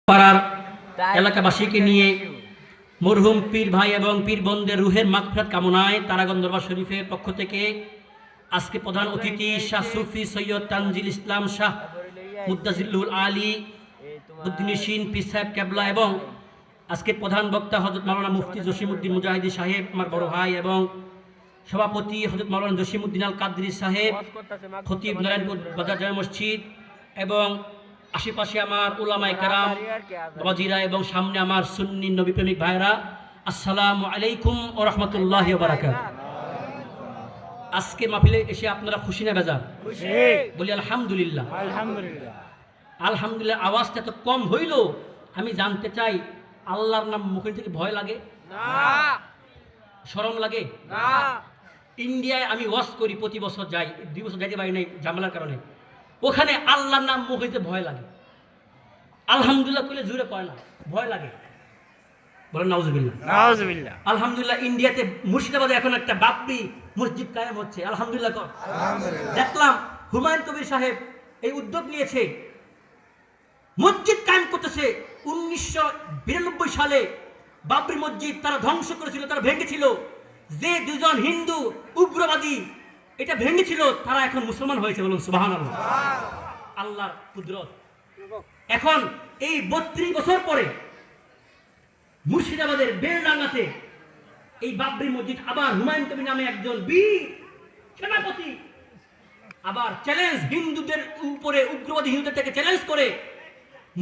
পাড়ার এলাকাবাসীকে নিয়ে মরহুম পীর ভাই এবং পীর বোনদের রুহের মাগফিরাত কামনায় তারাগঞ্জ দরবার শরীফের পক্ষ থেকে আজকে প্রধান অতিথি শাহ সুফি সৈয়দ তানজিল ইসলাম শাহ মুদ্দাজিল্লুল আলী উদ্দিন পীর সাহেব কেবলা এবং আজকের প্রধান বক্তা হযরত মাওলানা মুফতি জসিমউদ্দিন মুজাহিদি সাহেব আমার বড় ভাই এবং সভাপতি হযরত মাওলানা জসিমউদ্দিন আল কাদরি সাহেব খতিব নারায়ণপুর বাজার জামে মসজিদ এবং আশেপাশে আমার উলামায়ে কেরাম বাবাজিরা এবং সামনে আমার সুন্নি নবী প্রেমিক ভাইরা, আসসালামু আলাইকুম ওয়া রাহমাতুল্লাহি ওয়া বারাকাতুহু। আজকে মাহফিলে এসে আপনারা খুশি না বেজার? খুশি। বলি আলহামদুলিল্লাহ। আলহামদুলিল্লাহ। আলহামদুলিল্লাহ। আওয়াজটা এত কম হইল, আমি জানতে চাই আল্লাহর নাম মুখে থেকে ভয় লাগে না, শরম লাগে না। ইন্ডিয়ায় আমি ওয়াজ করি, প্রতি বছর যাই, 2 বছর যাইতে পারি নাই ঝামেলার কারণে। ওখানে আল্লাহর নাম মুখে দিতে ভয় লাগে, আলহামদুলিল্লাহ কইলে জোরে কয় না, ভয় লাগে। বলেন নাউজুবিল্লাহ। নাউজুবিল্লাহ। আলহামদুলিল্লাহ। ইন্ডিয়াতে মুর্শিদাবাদে এখন একটা বাবরি মসজিদ কায়েম হচ্ছে, আলহামদুলিল্লাহ। দেখলাম হুমায়ুন কবির সাহেব এই উদ্যোগ নিয়েছে, মসজিদ কায়েম করতেছে। 1992 সালে বাবরি মসজিদ তারা ধ্বংস করেছিল, তারা ভেঙেছিল। যে দুজন হিন্দু উগ্রবাদী এটা ভেঙেছিল, তারা এখন মুসলমান হয়েছে। বলুন সুবহানাল্লাহ। আল্লাহর কুদরত। এখন এই 32 বছর পরে মুর্শিদাবাদের বেলডাঙ্গাতে এই বাবরি মসজিদ আবার হুমায়ুন কবির নামে একজন বীর সেনাপতি আবার চ্যালেঞ্জ, হিন্দুদের উপরে উগ্রবাদী হিন্দুদের থেকে চ্যালেঞ্জ করে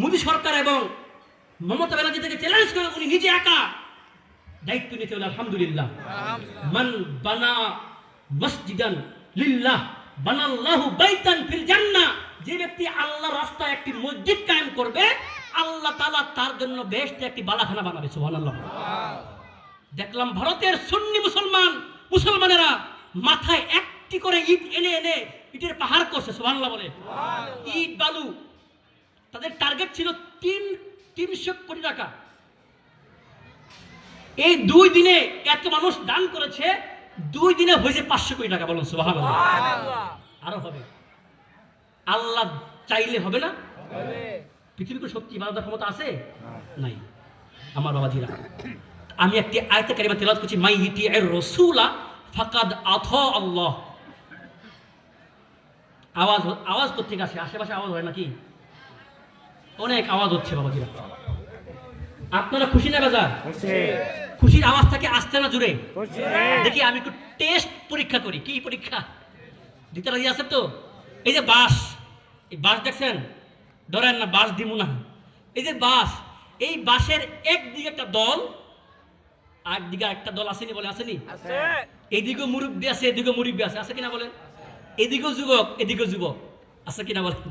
মোদী সরকার এবং মমতা ব্যানার্জি থেকে চ্যালেঞ্জ করে উনি নিজে একা দায়িত্ব নিতে হল। আলহামদুলিল্লাহ। মান বানা মসজিদান লিল্লাহ বানাল্লাহু বাইতান ফিল জান্নাহ। যে ব্যক্তি আল্লাহর রাস্তায় একটি মসজিদ কায়েম করবে, আল্লাহ তাআলা তার জন্য বেহেশতে একটি বালাখানা বানাবে। সুবহানাল্লাহ। দেখলাম ভারতের সুন্নি মুসলমানেরা মাথায় একটি করে ইট এনে এনে ইটের পাহাড় করছে। সুবহানাল্লাহ বলে। ইট বালু তাদের টার্গেট ছিল 300 কোটি টাকা। এই 2 দিনে এত মানুষ দান করেছে, 2 দিনে হয়েছে 500 কোটি টাকা। বলুন সুবহানাল্লাহ। আরো হবে। আল্লাহ চাইলে হবে না? পৃথিবীর শক্তি বাড়ানোর ক্ষমতা আছে? নাই। আমার বাবাজিরা, আমি একটি আয়াতে কারিমা তেলাওয়াত করছি, মাই ইতিআর রাসূলা ফাকাদ আতা আল্লাহ। আওয়াজ কোত্থেকে আসে? আশেপাশে আওয়াজ হয় নাকি? অনেক আওয়াজ হচ্ছে বাবাজিরা। আপনারা খুশি না বেজার? খুশির আওয়াজটাকে আসছে না জুড়ে? দেখি আমি একটু টেস্ট পরীক্ষা করি। কি পরীক্ষা দিতে রাজি আছে তো? এই যে বাস, এই বাস দেখছেন? ধরেন না বাস দিব না, এই যে বাস, এই বাসের একদিকে একটা দল, একদিকে একটা দল আসেনি? বলে আসেনি? এইদিকেও মুরব্বী আছে, এদিকেও মুরব্বী আছে, আছে কিনা বলেন? এদিকেও যুবক, এদিকেও যুবক, আছে কিনা বলেন?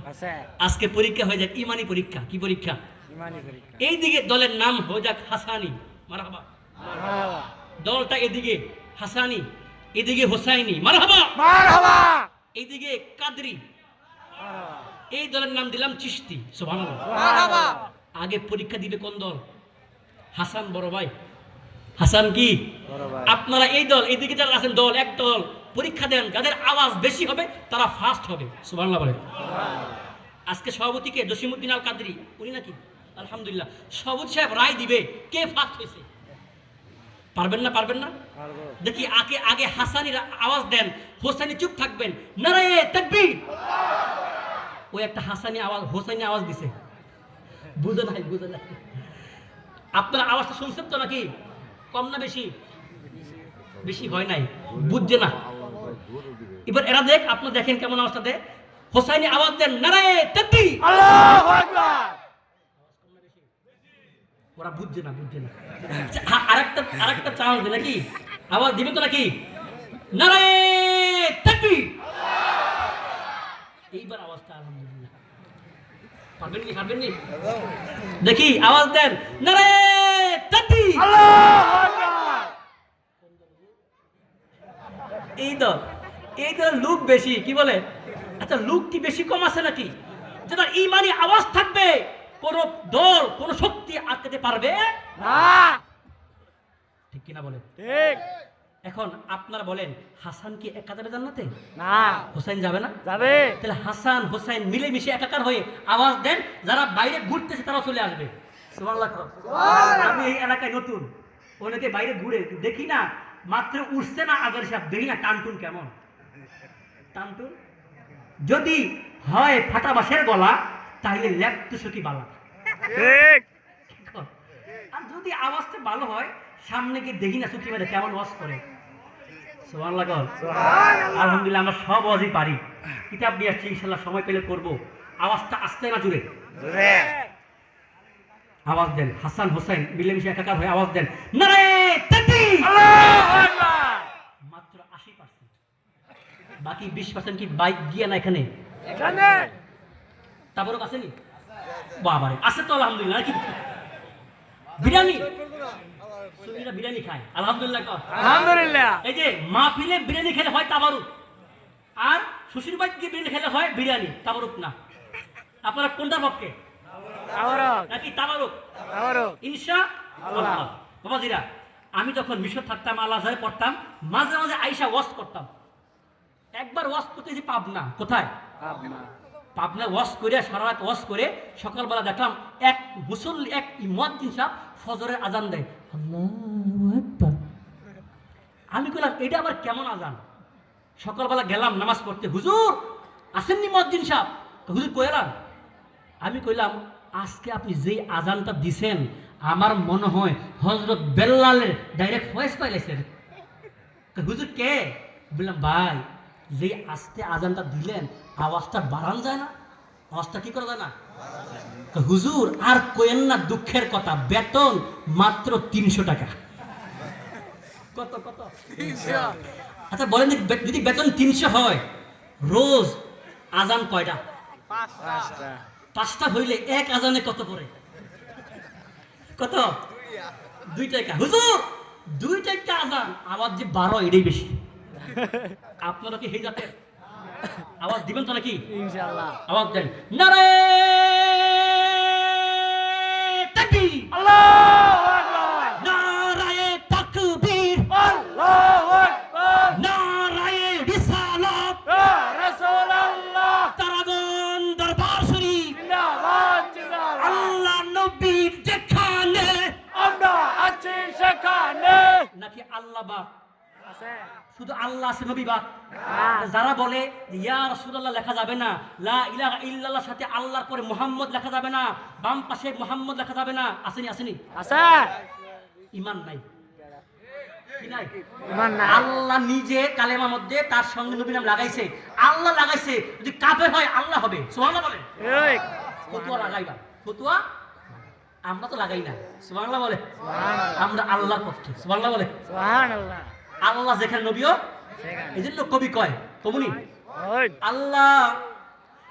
আজকে পরীক্ষা হয়ে যাক, ইমানি পরীক্ষা। কি পরীক্ষা? এই দিকে দলের নাম হয়ে যাক হাসানি। মারহাবা। দলটা এদিকে হাসানি, এদিকে হোসাইনি। মারহাবা। এইদিকে কাদরি। এই দলের নাম দিলাম চিশতি। সুবহানাল্লাহ। আগে পরীক্ষা দিবে কোন দল? হাসান বড় ভাই। হাসান কি? আপনারা এই দল, এইদিকে যারা আছেন দল, এক দল পরীক্ষা দেন, যাদের আওয়াজ বেশি হবে তারা ফার্স্ট হবে। সুবহানাল্লাহ বলে। আজকে সভাপতিকে জসিমউদ্দিন আল কাদরি, উনি নাকি? আলহামদুলিল্লাহ। সভাপতি সাহেব রায় দিবে কে ফার্স্ট হয়েছে। পারবেন না? পারবেন না? দেখি আগে আগে হাসানির আওয়াজ দেন, হোসাইনি চুপ থাকবেন। নারায়ে তাকবীর। ওই একটা হাসানি আওয়াজ, হোসাইনি আওয়াজ দিছে। বুঝে নাই, বুঝে নাই। আপনারা আওয়াজটা শুনছেন তো নাকি? কম না বেশি? বেশি হয় নাই, বুঝছে না। এবার এরা দেখ, আপনি দেখেন কেমন আওয়াজটা দেয়। হোসাইনি আওয়াজ দেন, নারায়ে তাকবীর। আল্লাহু আকবার। ওরা বুঝছে না, বুঝছে না। আরেকটা চান্স দে নাকি? আওয়াজ দিবে তো নাকি? নারায়ে তাকবীর। এইবার আওয়াজটা আলহামদুলিল্লাহ। পারবেন নি? পারবেন নি? দেখি আওয়াজ দেন, নারায়ে তাকবীর। আল্লাহু আকবার। এই দল লোক বেশি। কি বলে? আচ্ছা, লোক কি বেশি কম আছে নাকি? যেটা ইমানি আওয়াজ থাকবে, কোন দল কোন শক্তি আটকাতে পারবে না। ঠিক কিনা বলে? ঠিক। এখন আপনারা বলেন হাসান কি একা যাবে জান্নাতে? না হোসেন যাবে না? যাবে তাহলে হাসান হোসেন মিলেমিশে একাকার হয়ে আওয়াজ দেন, যারা বাইরে ঘুরতেছে তারাও চলে আসবে। সুবহানাল্লাহ। আমি এই এলাকায় নতুন, অনেকে বাইরে ঘুরে দেখি না, মাত্র উঠছে না আজার সাহেব, দেখি না টানটুন কেমন টানটুন। যদি হয় ফাটা বাঁশের গলা, তাহলে ল্যাপটুসো কি বালা। ঠিক আর যদি আওয়াজটা ভালো হয়, সামনে গিয়ে দেখি না চুক্তি মেরে কেমন ওয়াজ করে। সুবহানাল্লাহ। আলহামদুলিল্লাহ, আমরা সব ওয়াজই পারি, কিতাব নিয়ে আসছি, ইনশাল্লাহ সময় পেলে করব। আওয়াজটা আসতে না জুড়ে জোরে আওয়াজ দেন, হাসান হোসেন মিলেমিশে একাকার হয়ে আওয়াজ দেন, নারে তাকবীর। আল্লাহু আকবার। মাত্র 80%, বাকি 20% কি বাইক গিয়ে না এখানে? এখানে তারপরে আসেনি বাবারে, আছে তো আলহামদুলিল্লাহ। কি বিরিয়ানি, সুন্নিরা বিরিয়ানি খায় আলহামদুলিল্লাহ। আলহামদুলিল্লাহ। এই যে মাহফিলে বিরিয়ানি খেলে হয় তাবারুক, আর শ্বশুর বাড়িতে বিরিয়ানি খেলে হয় বিরিয়ানি, তাবারুক না। আপনারা কোনটার পক্ষে? তাবারক নাকি তাবারুক? তাবারক। ইনশাআল্লাহ। বাবাজিরা, আমি যখন মিশর থাকতাম, আল আজহারে পড়তাম, মাঝে মাঝে আইসা ওয়াজ করতাম। একবার ওয়াজ করতেছি পাবনা, কোথায়? পাবনা ওয়াজ করে, সারা রাত ওয়াজ করে, সকালবেলা দেখলাম এক মুসল্লি, এক মুয়াজ্জিন সাহেব ফজরের আজান দেয়, আল্লাহু আকবার। আমি কইলাম এটা আবার কেমন আজান? সকালবেলা গেলাম নামাজ পড়তে, হুজুর আসেননি মুয়াজ্জিন সাহেব? হুজুর কই এলেন? আমি কইলাম আজকে আপনি যেই আজানটা দিছেন, আমার মনে হয় হযরত বেল্লালের ডাইরেক্ট ভয়েস পাইলেছেন। হুজুর কে? বললাম ভাই, যেই আজকে আজানটা দিলেন, আওয়াজটা বাড়ান যায় না? আওয়াজটা কি করা যায় না? হুজুর আর কোয়েন না দুঃখের কথা, বেতন মাত্র 300 টাকা। কত কত? 300। আচ্ছা বলেন, যদি বেতন 300 হয়, রোজ আজান কয়টা? 5টা হইলে এক আজানে কত পড়ে? কত? 2 টাকা। হুজুর 2 টাকা আজান, আওয়াজ যে 12, এটাই বেশি। আপনারা কি হে জাতের? আওয়াজ দিবেন তো নাকি? ইনশাআল্লাহ। আওয়াজ দেন, নারে তাকবীর, আল্লাহু আকবার। নারায়ে তাকবীর, আল্লাহু আকবার। নারায়ে রিসালাত, ইয়া রাসূলুল্লাহ। তারাগণ দরবার শরীফ, জিন্দাবাদ জিন্দাবাদ। আল্লাহ নবীর যেখানে, আমরা আছি সেখানে। নাকি আল্লাহ বাপ? আছে শুধু আল্লাহ আছে, নবী বাপ? হ্যাঁ। যারা বলে যে ইয়া রাসূলুল্লাহ লেখা যাবে না, লা ইলাহা ইল্লাল্লাহর সাথে আল্লাহর পরে মুহাম্মদ লেখা যাবে না, বাম পাশে মুহাম্মদ লেখা যাবে না, আসেনি আসেনি? আছে ঈমান নাই। কি নাই? ইমান না। আল্লাহ নিজে কালেমার মধ্যে তার সঙ্গে নবী নাম লাগাইছে, আল্লাহ লাগাইছে। যদি কাফের হয় আল্লাহ হবে। সুবহানাল্লাহ বলে। ঠিক ফতুয়া লাগাইবা, ফতুয়া আমরা তো লাগাই না। সুবহানাল্লাহ বলে। সুবহানাল্লাহ। আমরা আল্লাহর পক্ষে। সুবহানাল্লাহ বলে। সুবহানাল্লাহ। আল্লাহ যেখানে নবীও সেখানে। এই জন্য কবি কয়, কমুনি, ওই আল্লাহ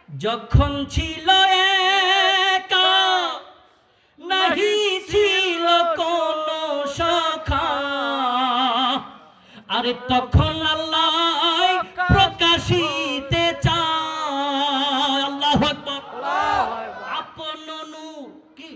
যখন ছিল একা, নাহি ছিল কোন সখা, আরে তখন আল্লাহ প্রকাশিতে চায়। আল্লাহু আকবার। আল্লাহু আকবার। আপন নূর কি?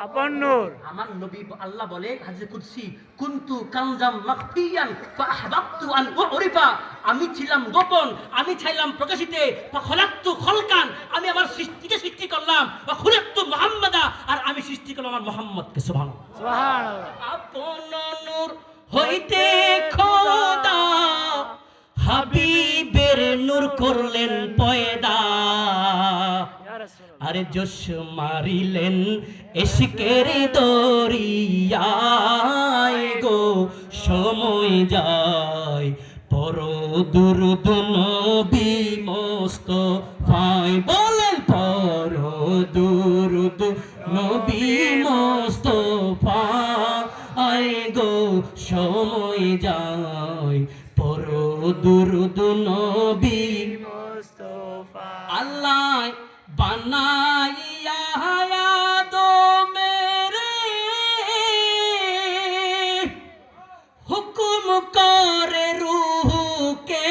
আপন নূর। আমার নবী আল্লাহ বলে হাদিসে কুদসি, কুনতু কানজাম মাখফিয়ান ফাআহবাবতু আন উরিফা, আমি ছিলাম গোপন, আমি চাইলাম প্রকাশিতে। ফাখলাকতু খলকান, আমি আমার সৃষ্টিকে সৃষ্টি করলাম। ওয়া খুলিকতু মুহাম্মাদা, আর আমি সৃষ্টি করলাম আমার মুহাম্মদকে। সুবহানাল্লাহ। সুবহানাল্লাহ। আপন নূর হইতে খোদা হাবিবের নূর করলেন পয়দা, ইয়া রাসূলুল্লাহ। আরে জোশ মারিলেন ইশকের দরিয়ায় গো, সময় যায় পর দুরুদ নবী মুস্তাফায়, বলেন পর দুরুদ নবী মুস্তাফায় গো, সময় যায় পর দুরুদ নবী মুস্তাফা। আল্লাহ বানাইয়া আদমের হুকুম করে রূহকে,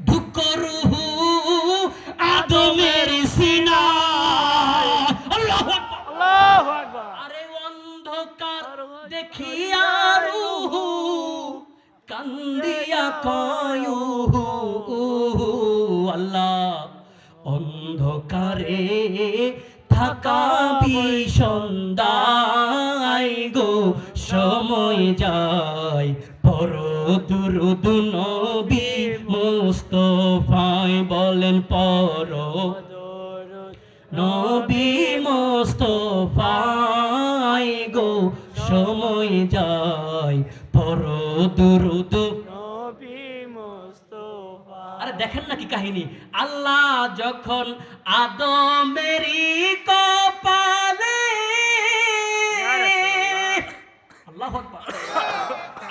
ঢুক রূহু আদমের সিনায়। আল্লাহু আকবার। আল্লাহু আকবার। আরে অন্ধকার দেখিয়া রূহু কাঁপি সন্ধ্যায় গো সময় যায় পড়ো দুরূদ নবী মুস্তাফায় বলেন পড়ো দরুদ নবী মুস্তাফায় গো সময় যায় পড়ো দুরূদ। নবী মুস্তাফা। আরে দেখেন না কি কাহিনী, আল্লাহ যখন আদমেরই কপালে আল্লাহু আকবার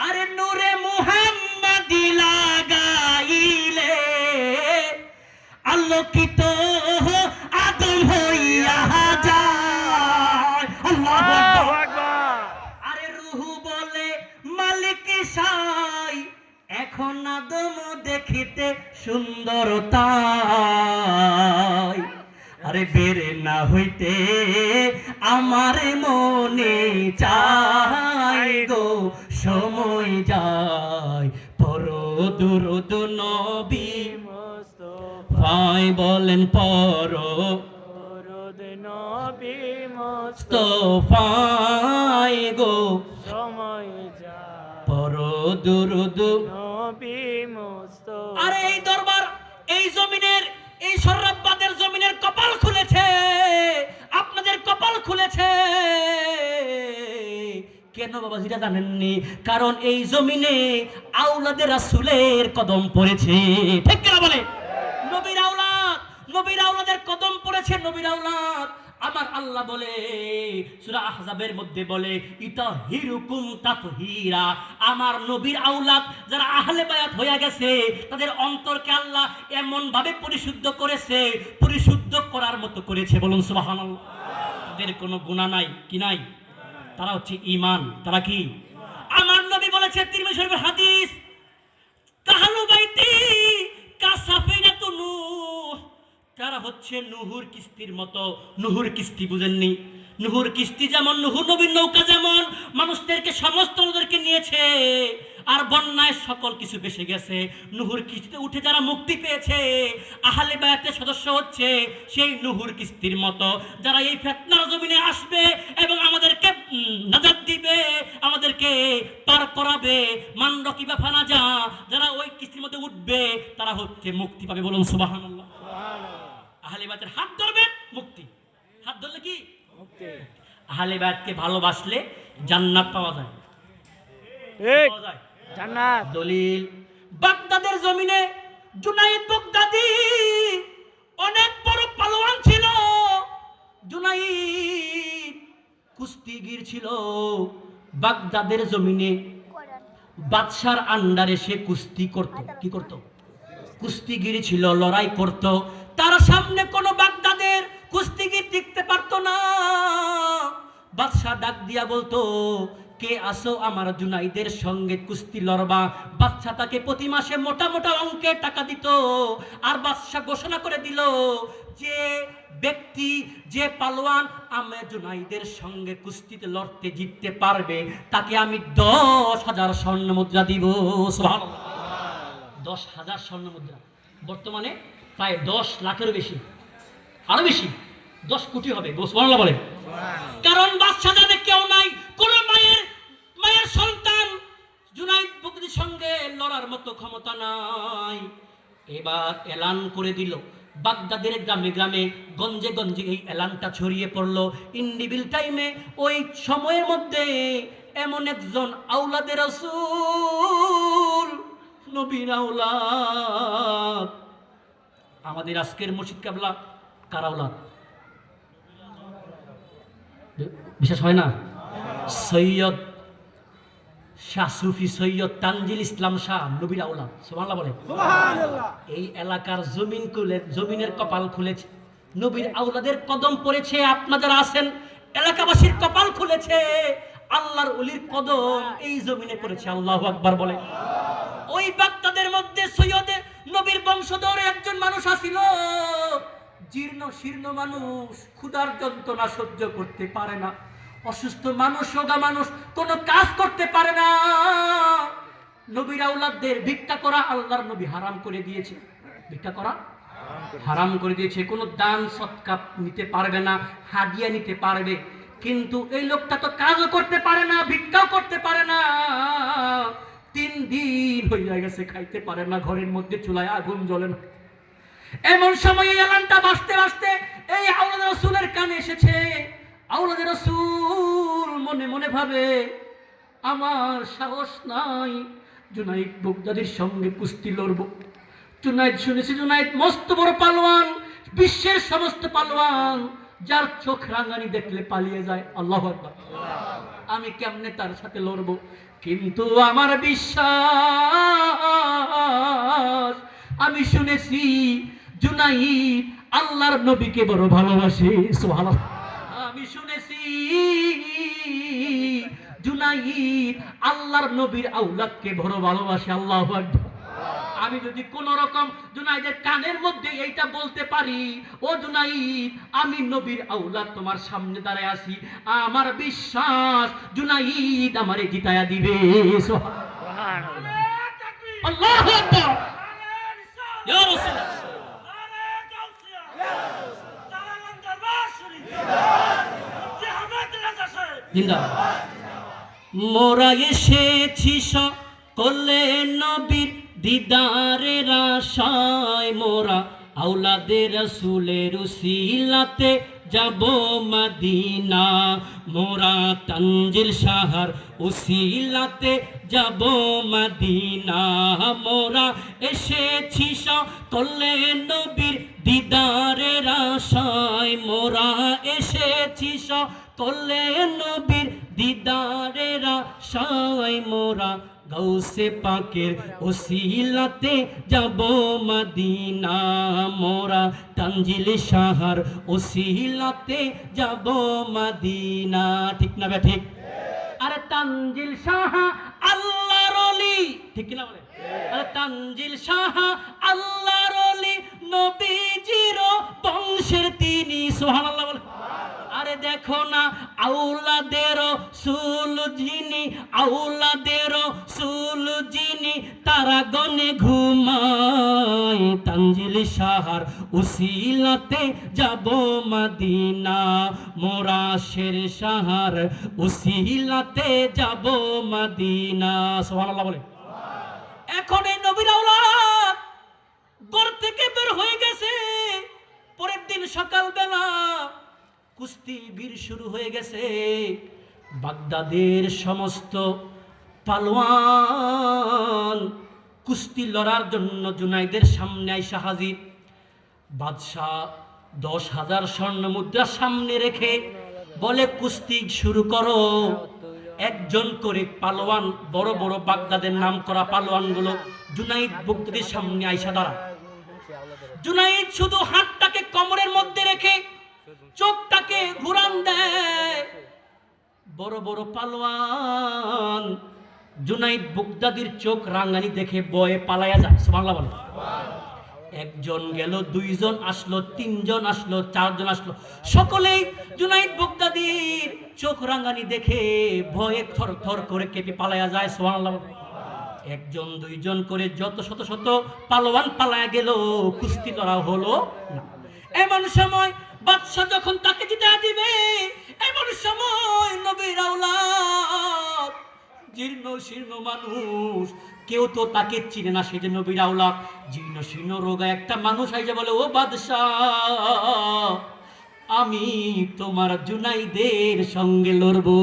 আরে নূরে মুহাম্মাদি লাগাইলে আলোকিত আদম হইয়া যায়। আল্লাহু আকবার। আল্লাহু আকবার। আরে রুহু বলে মালিক সাই এখন আদম দেখিতে সুন্দর তাই আরে বেরে না হইতে আমার মনে চাই গো সময় যায় পড়ো দুরূদ নবী মুস্তাফা। ভাই বলেন পড়ো দরুদ নবী মুস্তাফা। তোফাই গো সময় যায় পড়ো দুরূদ। নবী মুস্তাফা। আরে এই দরবার এই জমিনের এই সর্রাব্বাদের জমিনের কপাল খুলেছে, আপনাদের কপাল খুলেছে কেন বাবা যেটা জানেননি? কারণ এই জমিনে আওলাদের রাসূলের কদম পড়েছে, ঠিক কিনা বলে? নবীর আওলাদ, নবীর আওলাদের কদম পড়েছে, নবীর আওলাদ। আমার আল্লাহ বলে সূরা আহজাবের মধ্যে বলে ইতাহিরুকুম তাতহীরা, আমার নবীর আওলাদ যারা আহলে বায়াত হয়ে গেছে তাদের অন্তরকে আল্লাহ এমন ভাবে পরিশুদ্ধ করেছে, পরিশুদ্ধ করার মতো করেছে, বলুন সুবহানাল্লাহ। তাদের কোনো গুনাহ নাই, কি নাই? তারা হচ্ছে ঈমান। তারা কি? আমার নবী বলেছে তিরমিজি শরীফের হাদিস, তাহালু বাইতি কাসাফিনাতু নূহ, তারা হচ্ছে নুহুর কিস্তির মতো। নুহুর কিস্তি বুঝেননি? নুহুর কিস্তি যেমন, নুহুর নবীর নৌকা যেমন মানুষদেরকে সমস্ত নদীকে নিয়েছে আর বন্যায় সকল কিছু ভেসে গেছে, নুহুর কিস্তিতে উঠে যারা মুক্তি পেয়েছে আহলে বায়াতের সদস্য হচ্ছে সেই নুহুর কিস্তির মতো, যারা এই ফিতনার জমিনে আসবে এবং আমাদেরকে নাজাত দিবে, আমাদেরকে পার করাবে, মান রকিবা ফানাজা, যারা ওই কিস্তির মধ্যে উঠবে তারা হচ্ছে মুক্তি পাবে, বলুন সুবহানাল্লাহ। আহলে বায়াতের হাত ধরবেন, মুক্তি। হাত ধরলে কি মুক্তি। আহলে বায়াতকে ভালোবাসলে জান্নাত পাওয়া যায়, ঠিক। পাওয়া যায়। জান্নাত। দলিল, বাগদাদের জমিনে জুনাইদ বাগদাদি অনেক বড় পালোয়ান ছিল। জুনাইদ কুস্তিগীর ছিল। বাগদাদের জমিনে বাদশার আন্ডারে সে কুস্তি করত। কি করত? কুস্তিগিরি ছিল, লড়াই করত। তার সামনে কোনো বাগদাদের কুস্তিগির টিকতে পারতো না। বাদশা ডাক দিয়া বলতো, কে আসো আমার জুনাইদের সঙ্গে কুস্তি লড়বা? বাদশা তাকে প্রতি মাসে মোটা মোটা অঙ্কের টাকা দিত। আর বাদশা ঘোষণা করে দিল, যে ব্যক্তি, যে পালোয়ান আমার জুনাইদের সঙ্গে কুস্তিতে লড়তে জিততে পারবে তাকে আমি 10,000 স্বর্ণ মুদ্রা দিব। সুবহানাল্লাহ। 10,000 স্বর্ণ মুদ্রা বর্তমানে প্রায় 10 লাখেরও বেশি, আরো বেশি, 10 কোটি হবে। সুবহানাল্লাহ বলে। কারণ বাদশা জানে কেউ নাই, কোন মায়ের সন্তান জুনাইদ বাগদাদির সঙ্গে লড়ার মতো ক্ষমতা নাই। এবার এলান করে দিল, বাগদাদের গ্রামে গ্রামে গঞ্জে গঞ্জে এই এলানটা ছড়িয়ে পড়লো। ইন্ডিবিল টাইমে ওই সময়ের মধ্যে এমন একজন আওলাদের রাসূল, নবীর আওলাদ, আমাদের আজকের মুর্শিদ কেবলা কার আওলাদ? বিশ্বাস হয় না? সৈয়দ শাহ সুফি সৈয়দ তানজিল ইসলাম শাহ নবীর আওলাদ। সুবহানাল্লাহ বলে। এই এলাকার জমিনের কপাল খুলেছে, নবীর আওলাদের কদম পড়েছে। আপনাদের আছেন এলাকাবাসীর কপাল খুলেছে, আল্লাহর ওলির কদম এই জমিনে পড়েছে। আল্লাহু আকবার বলে। ওই বাগদাদের মধ্যে সৈয়দে নবীর বংশধর একজন মানুষ আসিল, জীর্ণ শীর্ণ মানুষ, ক্ষুধার যন্ত্রণা সহ্য করতে পারে না, অসুস্থ মানুষ, রোগা মানুষ, কোনো কাজ করতে পারে না। নবীর আওলাদদের ভিক্ষা করা আল্লাহর নবী হারাম করে দিয়েছে। ভিক্ষা করা হারাম করে দিয়েছে। কোনো দান সৎকার নিতে পারবে না, হাদিয়া নিতে পারবে, কিন্তু এই লোকটা তো কাজও করতে পারে না, ভিক্ষাও করতে পারে না। 3 দিন হয়ে গেছে খাইতে পারে না, ঘরের মধ্যে চুলায় আগুন জ্বলে না। এমন সময় এই এলানটা বাজতে বাজতে এই আওলাদ রাসূলের কানে এসেছে। আওলাদ রাসূল মনে মনে ভাবে, আমার সাহস নাই জুনাইদ বাগদাদির সঙ্গে কুস্তি লড়ব। জুনাইদ, শুনেছি জুনাইদ মস্ত বড় পালোয়ান, বিশ্বের সমস্ত পালোয়ান, যার চোখ রাঙানি দেখলে পালিয়ে যায়। আল্লাহু আকবার। আমি কেমনে তার সাথে লড়ব? কিন্তু আমার বিশ্বাস, আমি শুনেছি জুনাইদ আল্লাহর নবীকে বড় ভালোবাসে। সুবহানাল্লাহ। আমি শুনেছি জুনাইদ আল্লাহর নবীর আওলাদকে বড় ভালোবাসে। আল্লাহু আকবার। আমি যদি কোন রকম জুনাইদের কানের মধ্যে এইটা বলতে পারি, ও জুনাইদ আমি নবীর আওলাদ তোমার সামনে দাঁড়ায় আছি, আমার বিশ্বাস জুনাইদ আমারে জিতায়া দিবে। সুবহানাল্লাহ। আল্লাহু আকবার। ইয়া রাসূলুল্লাহ। জিন্দাবাদ। মোরা এসেছি সকলে নবীর দিদারের আশায়, মোরা আওলাদে রাসূলের উসিলাতে যাব মদিনা, মোরা তানজিল শাহর উসিলাতে যাব মদিনা, মোরা এসেছি সকলে নবীর দিদারের আশায়, মোরা এসেছি সকলে নবীর দিদারের আশায়, মোরা গৌসে পাকের উসিলাতে যাব মদিনা, মোরা তানজিল শাহর উসিলাতে যাব মদিনা। ঠিক না বে ঠিক? আরে তানজিল শাহ আল্লাহর ওলি, ঠিক কি না বলে? আরে তানজিল শাহ আল্লাহর ওলি, নবীজির বংশের তিনি। সুবহানাল্লাহ বলে। আরে দেখো না আওলাদের রাসূল যিনি, আওলাদের রাসূল যিনি, তারা গনে ঘুমায়, তানজিল শাহর উসিলাতে যাব মদিনা, মোরা শের শাহর উসিলাতে যাব মদিনা। সুবহানাল্লাহ বলে। এখন এই নবীর আওলাদ ঘর থেকে বের হয়ে গেছে। পরের দিন সকালবেলা কুস্তি বীর শুরু হয়ে গেছে। বাগদাদের সমস্ত পালোয়ান কুস্তি লড়ার জন্য জুনাইদের সামনে আইসা হাজির। বাদশাহ 10,000 স্বর্ণ মুদ্রা সামনে রেখে বলে, কুস্তি শুরু করো। একজন করে পালোয়ান, বড় বড় বাগদাদের নাম করা পালোয়ানগুলো জুনাইদ বাগদাদির সামনে আইসা দাঁড়া। জুনাইদ শুধু হাতটাকে কোমরের মধ্যে রেখে চোখটাকে ঘুরান দেয়। বড় বড় পালোয়ান জুনাইদ বাগদাদির চোখ রাঙানি দেখে বয়ে পালায়া যায়। সুবহানাল্লাহ বলে। একজন গেল, 2 জন আসলো, 3 জন আসলো, 4 জন আসলো, সকলেই জুনাইদ বাগদাদির চোখ রাঙানি দেখে ভয়ে থরথর করে কেঁপে পালায়া যায়। সুবহানাল্লাহ। 1 জন 2 জন করে যত শত শত পালোয়ান পালায়া গেল, কুস্তি লড়া হলো না। এমন সময় বাদশা যখন তাকে জিতা দিবে, এমন সময় নবীর আওলাদ জীর্ণ শীর্ণ মানুষ, কেউ তো তাকে চিনে না, সে যে নবীর আওলাদ। জীর্ণ শীর্ণ রোগা একটা মানুষ আইসা বলে, ও বাদশাহ আমি তোমার জুনাইদের সঙ্গে লড়বো।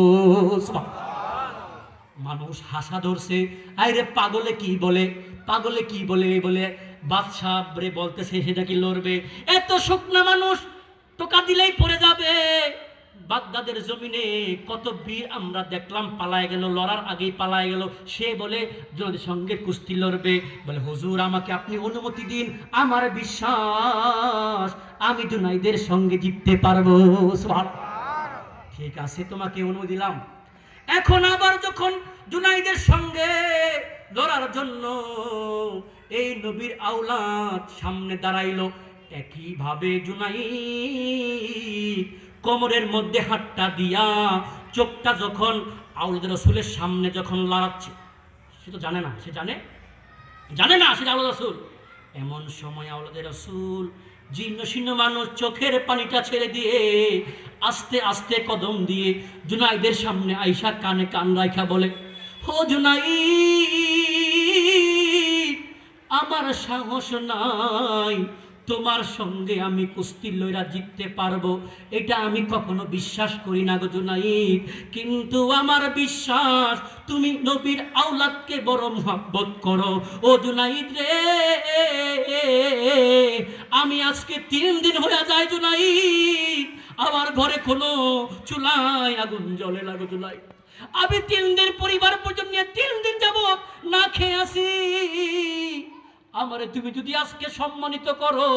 মানুষ হাসা ধরছে, আরে পাগলে কি বলে, পাগলে কি বলে বলে বাদশাহ রে বলতেছে সেটা কি লড়বে? এত শুকনা মানুষ টোকা দিলেই পড়ে যাবে। বাগদাদের জমিনে কত বীর আমরা দেখলাম পালায় গেল, লড়ার আগেই পালায় গেল। সে বলে জুনাইদের সঙ্গে কুস্তি লড়বে। বলে, হুজুর আমাকে আপনি অনুমতি দিন, আমার বিশ্বাস আমি জুনাইদের সঙ্গে জিততে পারবো। ঠিক আছে, তোমাকে অনুমতি দিলাম। এখন আবার যখন জুনাইদের সঙ্গে লড়ার জন্য এই নবীর আওলাদ সামনে দাঁড়াইলো, একইভাবে জুনাইদ কোমরের মধ্যে হাতটা দিয়া চোখটা যখন আওলাদ রাসূলের সামনে যখন লড়াচ্ছে, সে তো জানে না, সে জানে না সে আওলাদ রাসূল। এমন সময় আওলাদ রাসূল জীর্ণ শীর্ণ মানুষ চোখের পানিটা ছেড়ে দিয়ে আস্তে আস্তে কদম দিয়ে জুনাইদের সামনে আইসা কানে কান রাইখা বলে, ও জুনাইদ, আমার সাহস নাই, তোমার সঙ্গে আমি কুস্তি লইরা জিততে পারবো এটা আমি কখনো বিশ্বাস করি না গো জুনাইদ। কিন্তু আমার বিশ্বাস তুমি নবীর আওলাদকে বড় মহব্বত করো। ও জুনাইদ রে, আমি আজকে 3 দিন হয়ে যায় জুনাইদ, আমার ঘরে কোনো চুলায় আগুন জ্বলে না গো জুনাইদ। আমি 3 দিন পরিবার পর্যন্ত নিয়ে 3 দিন যাবত না খেয়ে আসি। আমারে তুমি যদি আজকে সম্মানিত করো,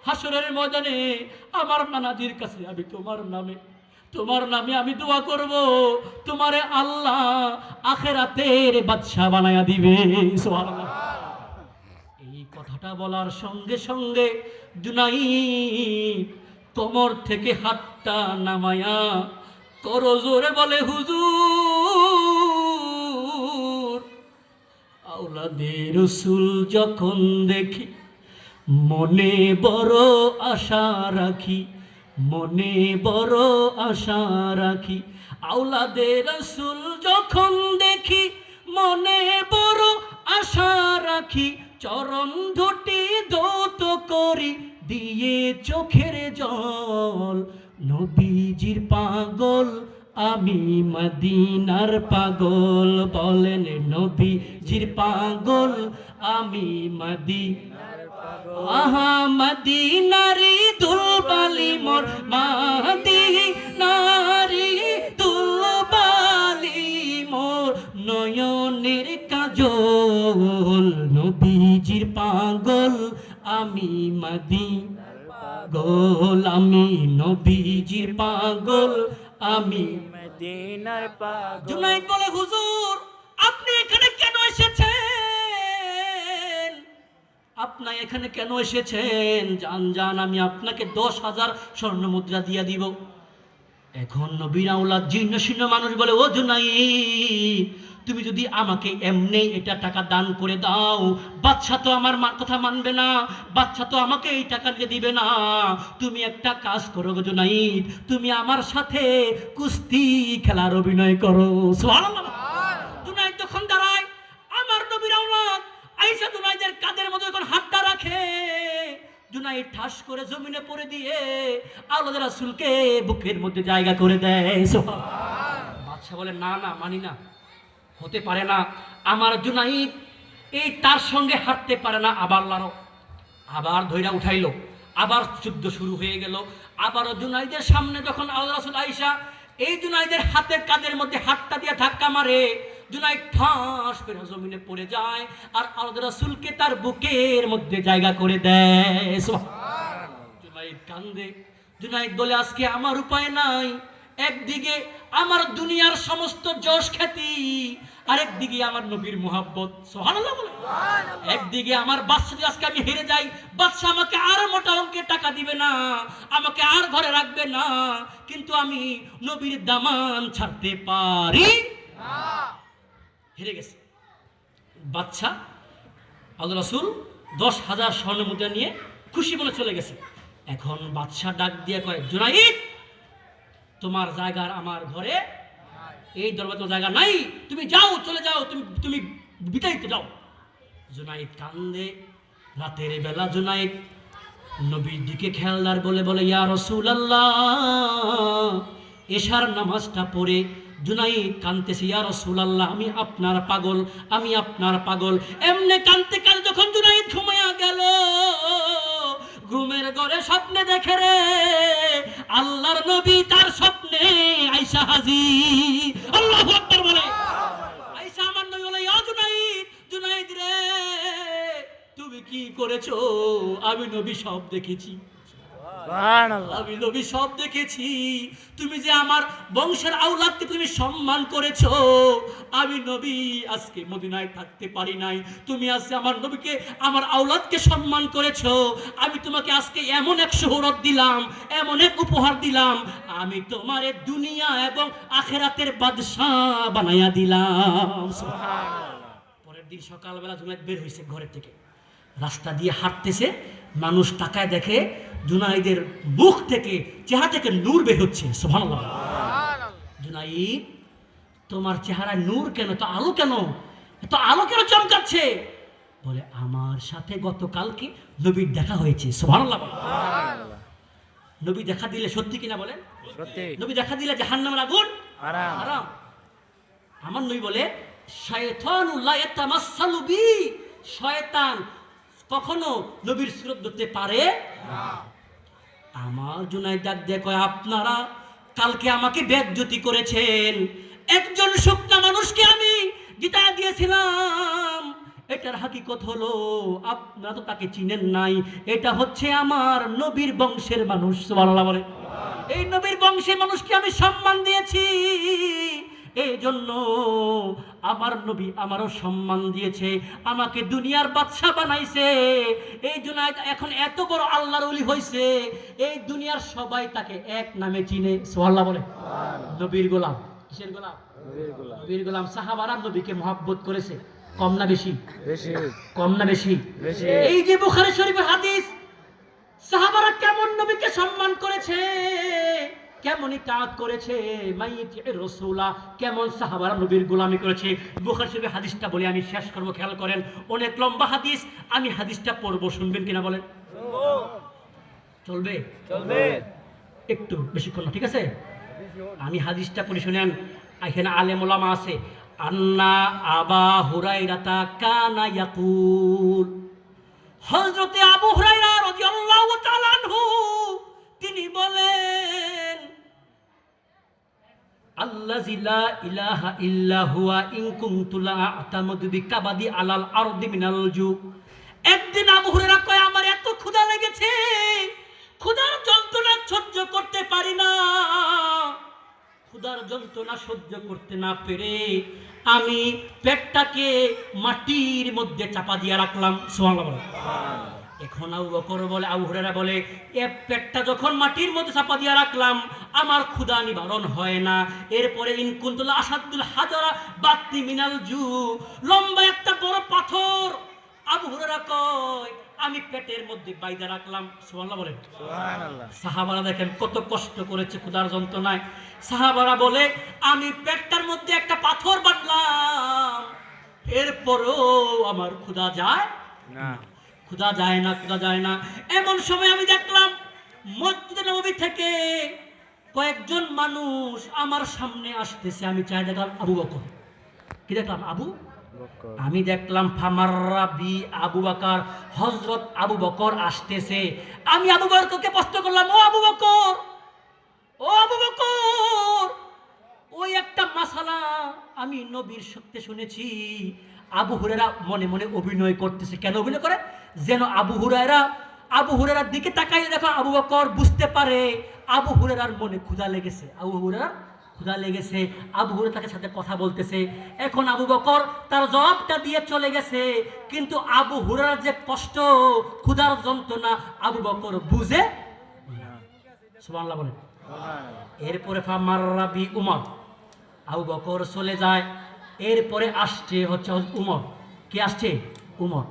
হাসরের ময়দানে আমার নানাজির কাছে আমি তোমার নামে আমি দোয়া করব, তোমারে আল্লাহ আখেরাতের বাদশা বানায়া দিবে। সুবহানাল্লাহ। এই কথাটা বলার সঙ্গে সঙ্গে জুনাইদ কোমর থেকে হাতটা নামায়া করো জোরে বলে, হুজুর, আওলাদে রাসূল যখন দেখি মনে বড় আশা রাখি, মনে বড় আশা রাখি। আওলাদে রাসূল যখন দেখি মনে বড় আশা রাখি, চরণ দুটি ধৌত করি দিয়ে চোখের জল। নবীজির পাগল আমি মদিনার পাগল, বলেন নবীজির পাগল আমি মদিনার পাগল। আহা মদিনারি দুলবালি মোর, মদিনারি দুলবালি মোর, নয়নের কাজল। নবীজির পাগল আমি মদিনার পাগল, আমি নবীজির পাগল আমি মদিনার পাগল। জুনাইদ বলে, হুজুর, আপনি এখানে কেন এসেছেন? আপনি এখানে কেন এসেছেন? যান আমি আপনাকে 10,000 স্বর্ণ মুদ্রা দিয়া দিব। এখন নবীর আওলাদ জীর্ণ শীর্ণ মানুষ বলে, ও জুনাইদ, তুমি যদি আমাকে এমনি এটা টাকা দান করে দাও, বাদশা তো আমার কথা মানবে না, বাদশা তো আমাকে এই টাকা দিয়ে দিবে না। তুমি একটা কাজ করো গো জুনাইদ, তুমি আমার সাথে কুস্তি খেলার অভিনয় করো। সুবহানাল্লাহ। জুনাইদ তখন দাঁড়ায়, আমার নবীর আওলাদ আয়েশা জুনাইদের কাঁধের মধ্যে যখন হাতটা রাখে, জুনাইদ ঠাস করে জমিনে পড়ে দিয়ে আওলাদ রাসূলকে বুকের মধ্যে জায়গা করে দেয়। সুবহানাল্লাহ। বাদশা বলে, না না, মানি না, হতে পারে না, আমার জুনাইদ এই তার সঙ্গে হাঁটতে পারে না। আবার লারো, আবার ধৈরা উঠাইলো, আবার যুদ্ধ শুরু হয়ে গেল। আবারও জুনাইদের সামনে যখন আল্লাহ রাসূল আয়েশা এই জুনাইদের হাতের কাঁধের মধ্যে হাতটা দিয়ে ধাক্কা মারে, জুনাইদ ঠাস করে জমিনে পড়ে যায় আর আল্লাহ রাসূলকে তার বুকের মধ্যে জায়গা করে দেয়। সুবহানাল্লাহ। জুনাইদ কান্দে, জুনাইদ বলে, আজকে আমার উপায় নাই। একদিকে আমার দুনিয়ার সমস্ত যশ খ্যাতি, আরেকদিকে আমার নবীর মুহাব্বত। সুবহানাল্লাহ বলে। একদিকে আমার বাদশা, আজকে আমি হেরে যাই, বাদশা আমাকে আর মোটা অঙ্কের টাকা দিবে না, আমাকে আর ঘরে রাখবে না, কিন্তু আমি নবীর দামান ছাড়তে পারি না। হেরে গেছে বাদশা। আল্লাহ রাসূল 10,000 স্বর্ণ মুদ্রা নিয়ে খুশি মনে চলে গেছে। এখন বাদশা ডাক দিয়ে কয়, জুনাইদ, তোমার জায়গার আমার ঘরে এই দরবারে তো জায়গা নাই, তুমি যাও, চলে যাও, তুমি বিতাইতে যাও। জুনাইদ কান্দে। রাতের বেলা জুনাইদ নবীর দিকে খেয়ালদার বলে বলে, ইয়া রাসূলুল্লাহ, এশার নামাজটা পড়ে জুনাইদ কাঁদতেছে, ইয়া রাসূলুল্লাহ, আমি আপনার পাগল, আমি আপনার পাগল। এমনি কাঁদতে কাঁদতে যখন জুনাইদ ঘুমায়া গেল, ঘুমের ঘরে স্বপ্নে দেখে রে আল্লাহর নবী, তার স্বপ্নে আয়েশা হাজির। আল্লাহু আকবার বলে। আয়েশা আমার নবী বলে, ইয়া জুনাইদ, জুনাইদ রে, তুমি কি করেছো? আমি নবী সব দেখেছি, আমি নবী সব দেখেছি। তুমি যে আমার বংশের আওলাদকে তুমি সম্মান করেছো, আমি নবী আজকে মদিনায় থাকতে পারি নাই, তুমি আজকে আমার নবীকে, আমার আওলাদকে সম্মান করেছো। আমি তোমাকে আজকে এমন এক শোহরত দিলাম, এমন এক উপহার দিলাম, আমি তোমার দুনিয়া এবং আখেরাতের বাদশা বানাইয়া দিলাম। সুবহানাল্লাহ। পরের দিন সকালবেলা জুনাইদ বের হয়েছে ঘরের থেকে, রাস্তা দিয়ে হাঁটতেছে, মানুষ তাকায় দেখে জুনাইদের মুখ থেকে, চেহারা থেকে নূর বের হচ্ছে। সুবহানাল্লাহ। জুনাইদ, তোমার চেহারায় নূর কেন, তো আলো কেন, এত আলো কেন চমকাচ্ছে? বলে, আমার সাথে গতকালকে নবীর দেখা হয়েছে। সুবহানাল্লাহ। নবী দেখা দিলে সত্যি কিনা বলেন? সত্যি। নবী দেখা দিলে জাহান্নামের আগুন হারাম। হারাম। আমার নবী বলে, শয়তানুল্লাহ ইয়াতামাসসালু বি, শয়তান কখনো নবীর সুরত ধরতে পারে না। আমার জুনাইদ ডাক দিয়ে কয়, আপনারা কালকে আমাকে বেজ্জতি করেছেন, একজন শুকনা মানুষকে আমি জিতা দিয়েছিলাম, এটার হাকিকত হলো আপনারা তো তাকে চিনেন নাই, এটা হচ্ছে আমার নবীর বংশের মানুষ। সুবহানাল্লাহ বলে। এই নবীর বংশের মানুষকে আমি সম্মান দিয়েছি, এই জন্য আমার নবী আমারও সম্মান দিয়েছে, আমাকে দুনিয়ার বাদশা বানাইছে। এই জন্য এখন এত বড় আল্লাহর ওলি হয়েছে, এই দুনিয়ার সবাই তাকে এক নামে চিনে। সুবহানাল্লাহ বলে। নবীর গোলাম। কিসের গোলাম? নবীর গোলাম। সাহাবারা নবীকে মহব্বত করেছে, কম না বেশি? বেশি। কম না বেশি? বেশি। এই যে বুখারী শরীফের হাদিস, সাহাবারা কেমন নবীকে সম্মান করেছে, কেমন ইতাআত করেছে, মাইয়িতির রাসূলা, কেমন সাহাবারা নবীর গোলামি করেছে। বুখারী শরীফের হাদিসটা বলে আমি শেষ করব, খেয়াল করেন, অনেক লম্বা হাদিস, আমি হাদিসটা পড়বো, শুনবেন কিনা বলেন? চলবে? চলবে। একটু বেশিক্ষণ না, ঠিক আছে? আমি হাদিসটা পড়ি, শুনেন। এখানে আলেম ওলামা আছে। আন্না আবা হুরায়রাতা কানা ইয়াকুল, হযরতে আবু হুরায়রা রাদিয়াল্লাহু তাআলা আনহু তিনি বলেন, আল্লাযী লা ইলাহা ইল্লা হুয়া ইন কুনতু লা আ'তামাদু বিকাবাদি আলাল আরদি মিনাল জু। একদিন আবু হুরায়রা কয়, আমার এত ক্ষুধা লেগেছে, ক্ষুধার যন্ত্রণা সহ্য করতে পারি না, ক্ষুধার যন্ত্রণা সহ্য করতে না পেরে আমি পেটটাকে মাটির মধ্যে চাপা দিয়ে রাখলাম। সুবহানাল্লাহ। এখন আবু বকর বলে, আবু হুরায়রা বলে, এ পেটটা যখন মাটির মধ্যে চাপা দিয়ে রাখলাম, আমার ক্ষুধা নিবারণ হয় না। এরপরে ইন কুনতুল আসাদুল হাজারা বাতনি মিনাল জু, লম্বা একটা বড় পাথর আবু হুরায়রা কয় আমি পেটের মধ্যে বাইদা রাখলাম। সুবহানাল্লাহ বলেন। সুবহানাল্লাহ। সাহাবারা দেখেন কত কষ্ট করেছে ক্ষুধার যন্ত্রণায়। সাহাবারা বলে, আমি পেটটার মধ্যে একটা পাথর বাঁধলাম, এরপরও আমার ক্ষুধা যায় না। ক্ষুধা যায় না, ক্ষুধা যায় না। এমন সময় আমি দেখলাম মসজিদে নববী থেকে কয়েকজন মানুষ আমার সামনে আসতেছে, আমি চাই দেখলাম আবু বকর। কি দেখলাম? আবু বকর। আমি দেখলাম ফামাররা বি আবু বকর, হযরত আবু বকর আসতেছে। আমি আবু বকরকে প্রশ্ন করলাম, ও আবু বকর, ও আবু বকর, ওই একটা মাসালা আমি নবীর সত্যি শুনেছি। আবু হুরায়রা মনে মনে অভিনয় করতেছে। কেন অভিনয় করে? যেন আবু হুরায়রার দিকে তাকাইলে দেখো আবু বকর বুঝতে পারে আবু হুরায়রার মনে ক্ষুধা লেগেছে, আবু হুরায়রার ক্ষুধা লেগেছে। আবু হুরায়রা তার সাথে কথা বলতেছে। এখন আবু বকর তার জবাবটা দিয়ে চলে গেছে, কিন্তু আবু হুরায়রার যে কষ্ট, ক্ষুধার যন্ত্রণা আবু বকর বুঝে না। সুবহানাল্লাহ বলেন। এরপরে ফামাররা বি উমর, আবু বকর চলে যায়। এরপরে আসছে হচ্ছে উমর। কে আসছে? উমর।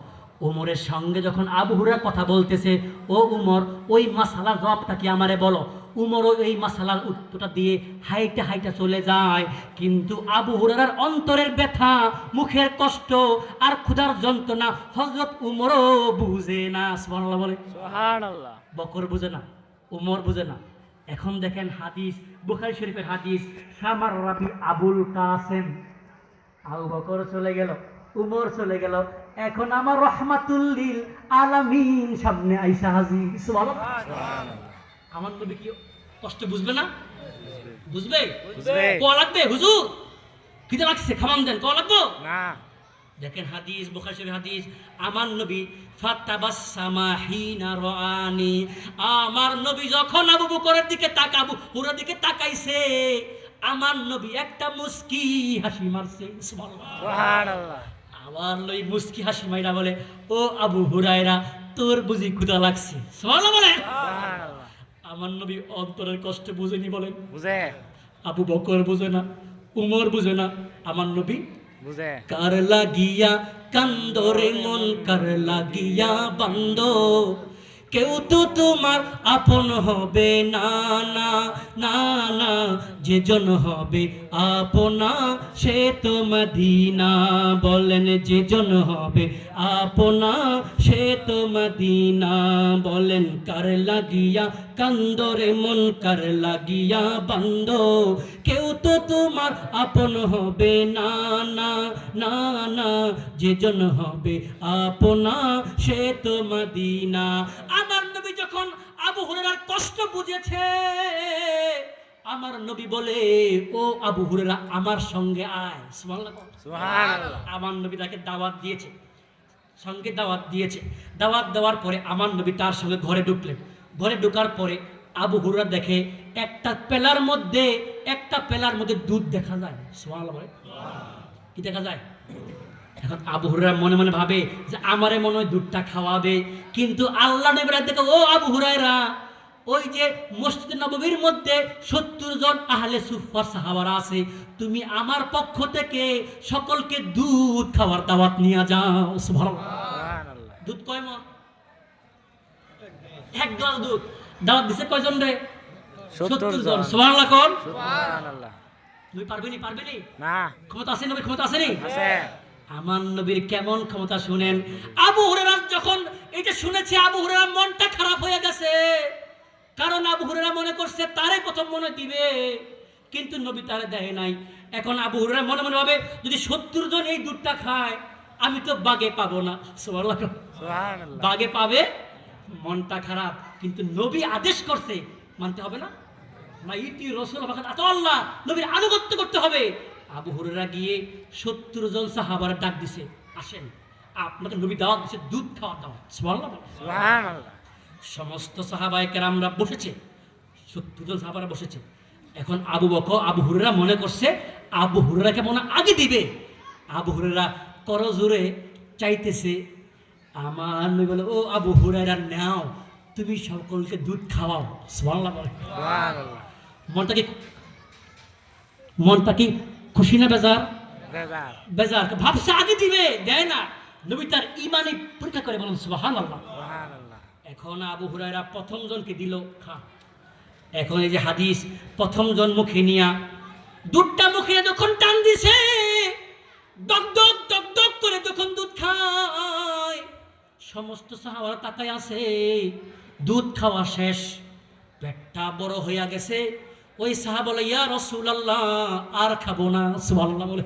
উমরের সঙ্গে যখন আবু হুরায়রা কথা বলতেছে, ও উমর, ওই মাসালার জবাবটা কি আমারে বলো। উমরও এই মাসালার উত্তরটা দিয়ে হাইটা হাইটা চলে যায়, কিন্তু আবু হুরায়রার অন্তরের ব্যথা, মুখের কষ্ট আর ক্ষুধার যন্ত্রণা হযরত উমরও বুঝে না। সুবহানাল্লাহ বলে। সুবহানাল্লাহ। বকর বুঝে না, উমর বুঝে না। এখন দেখেন হাদিস, বুখারী শরীফের হাদিস, সামার রাবি আবুল কাসেম। আবু বকর চলে গেল, উমর চলে গেল, এখন আমার রহমাতুল লিল আলামিন সামনে আইসা হাজির। সুবহানাল্লাহ। আমার নবী কি কষ্ট বুঝবে না? বুঝবে? বুঝবে। কোয়া লাগবে হুজুর, খিদে লাগছে, খাবার দেন, কোয়া লাগবো না। দেখেন হাদিস, বুখারী শরীফের হাদিস, আমার নবী ফাতাবাসসামা হিনা রাআনি, আমার নবী যখন আবু বকরের দিকে আবু হুরায়রার দিকে তাকাইছে, আমার নবী একটা মুস্কি হাসি মারছে। সুবহানাল্লাহ। সুবহানাল্লাহ। আমার লই মুস্কি হাসি মাইরা বলে, ও আবু হুরায়রা, তোর বুঝি ক্ষুধা লাগছে? সুবহানাল্লাহ বলে। সুবহানাল্লাহ। আমার নবী অন্তরের কষ্ট বুঝেনি বলেন। বুঝে। আবু বকর বুঝে না, উমর বুঝে না, আমার নবী বুঝে কার লাগিয়া কান্দরে মন কার লাগিয়া বান্দ কেউ তো তোমার আপন হবে না না না না যেজন হবে আপনা সে তো মদিনা বলেন যেজন হবে আপনা সে তো মদিনা বলেন কার লাগিয়া কান্দরে মন কার লাগিয়া বান্দ কেউ তো তোমার আপন হবে না না না না যেজন হবে আপনা সে তো মদিনা আমার নবী যখন আবু হুরায়রার কষ্ট বুঝেছে আমার নবী বলে ও আবু হুরায়রা আমার সঙ্গে আয় সুবহানাল্লাহ সুবহানাল্লাহ আমার নবী তাকে দাওয়াত দিয়েছে সঙ্গে দাওয়াত দিয়েছে দাওয়াত দেওয়ার পরে আমার নবী তার সঙ্গে ঘরে ঢুকলেন ঘরে ঢোকার পরে আবু হুরায়রা দেখে একটা পেলার মধ্যে দুধ দেখা যায় সুবহানাল্লাহ বলে কি দেখা যায় এখন আবু হুরায়রা মনে মনে ভাবে যে আমারে মনে হয় দুধটা খাওয়াবে কিন্তু আল্লাহ নবীরা দেখে ও আবু হুরায়রা ওই যে মসজিদ নববীর মধ্যে 70 জন আহলে সুফফার সাহাবারা আছে তুমি আমার পক্ষ থেকে সকলকে দুধ খাওয়ার দাওয়াত নিয়ে যাও সুবহানাল্লাহ সুবহানাল্লাহ দুধ কয় মন এক গ্লাস দুধ দাওয়াত দিছে কয়জন রে 70 জন সুবহানাল্লাহ কোন সুবহানাল্লাহ তুমি পারবেনি না ক্ষমতা আছে নবীর ক্ষমতা আছে নি আছে আমার নবীর কেমন ক্ষমতা শুনেন আবু হুরায়রা যখন এটা শুনেছে আবু হুরায়রার মনটা খারাপ হয়ে গেছে কারণ আবু হুরায়রা মনে করছে তারে প্রথম মনে দিবে কিন্তু নবী তারে দেয় নাই এখন আবু হুরায়রা মনে মনে ভাবে যদি 70 জন এই দুধটা খায় আমি তো বাগে পাবো না সুবহানাল্লাহ সুবহানাল্লাহ বাগে পাবে মনটা খারাপ কিন্তু নবী আদেশ করছে মানতে হবে না মাইতি রাসূল ফাকাত আতাল্লাহ নবীর আনুগত্য করতে হবে আবু হুরায়রা গিয়ে 70 জন সাহাবারা ডাক দিছে আসেন আপনাকে নবী দাওয়াত দিছে দুধ খাওয়া দাও সুবহানাল্লাহ সুবহানাল্লাহ সমস্ত সাহাবায়ে কেরামরা বসেছে 70 জন সাহাবারা বসেছে এখন আবু হুরায়রা মনে করছে আবু হুরায়রাকে মনে আগে দিবে আবু হুরায়রা করজোরে চাইতেছে আমার নবী বলে ও আবু হুরায়রা নাও তুমি সকলকে দুধ খাওয়াও সুবহানাল্লাহ বলে সুবহানাল্লাহ মনটা কি খুশি না বেজার বেজার বেজার ভাবছে আগে দিবে দেয় না নবী তার ঈমানি পরীক্ষা করে বলেন সুবহানাল্লাহ সুবহানাল্লাহ এখন আবু হুরায়রা প্রথম জনকে দিল খা এখন এই যে হাদিস প্রথম জন মুখে নিয়া দুধটা মুখে যখন টান দিছে ডক ডক ডক ডক করে যখন দুধ খায় সমস্ত সাহাবারা তাকায় আছে দুধ খাওয়া শেষ পেটটা বড় হইয়া গেছে ওই সাহাবা বলে ইয়া রাসূলুল্লাহ আর খাবো না সুবহানাল্লাহ বলে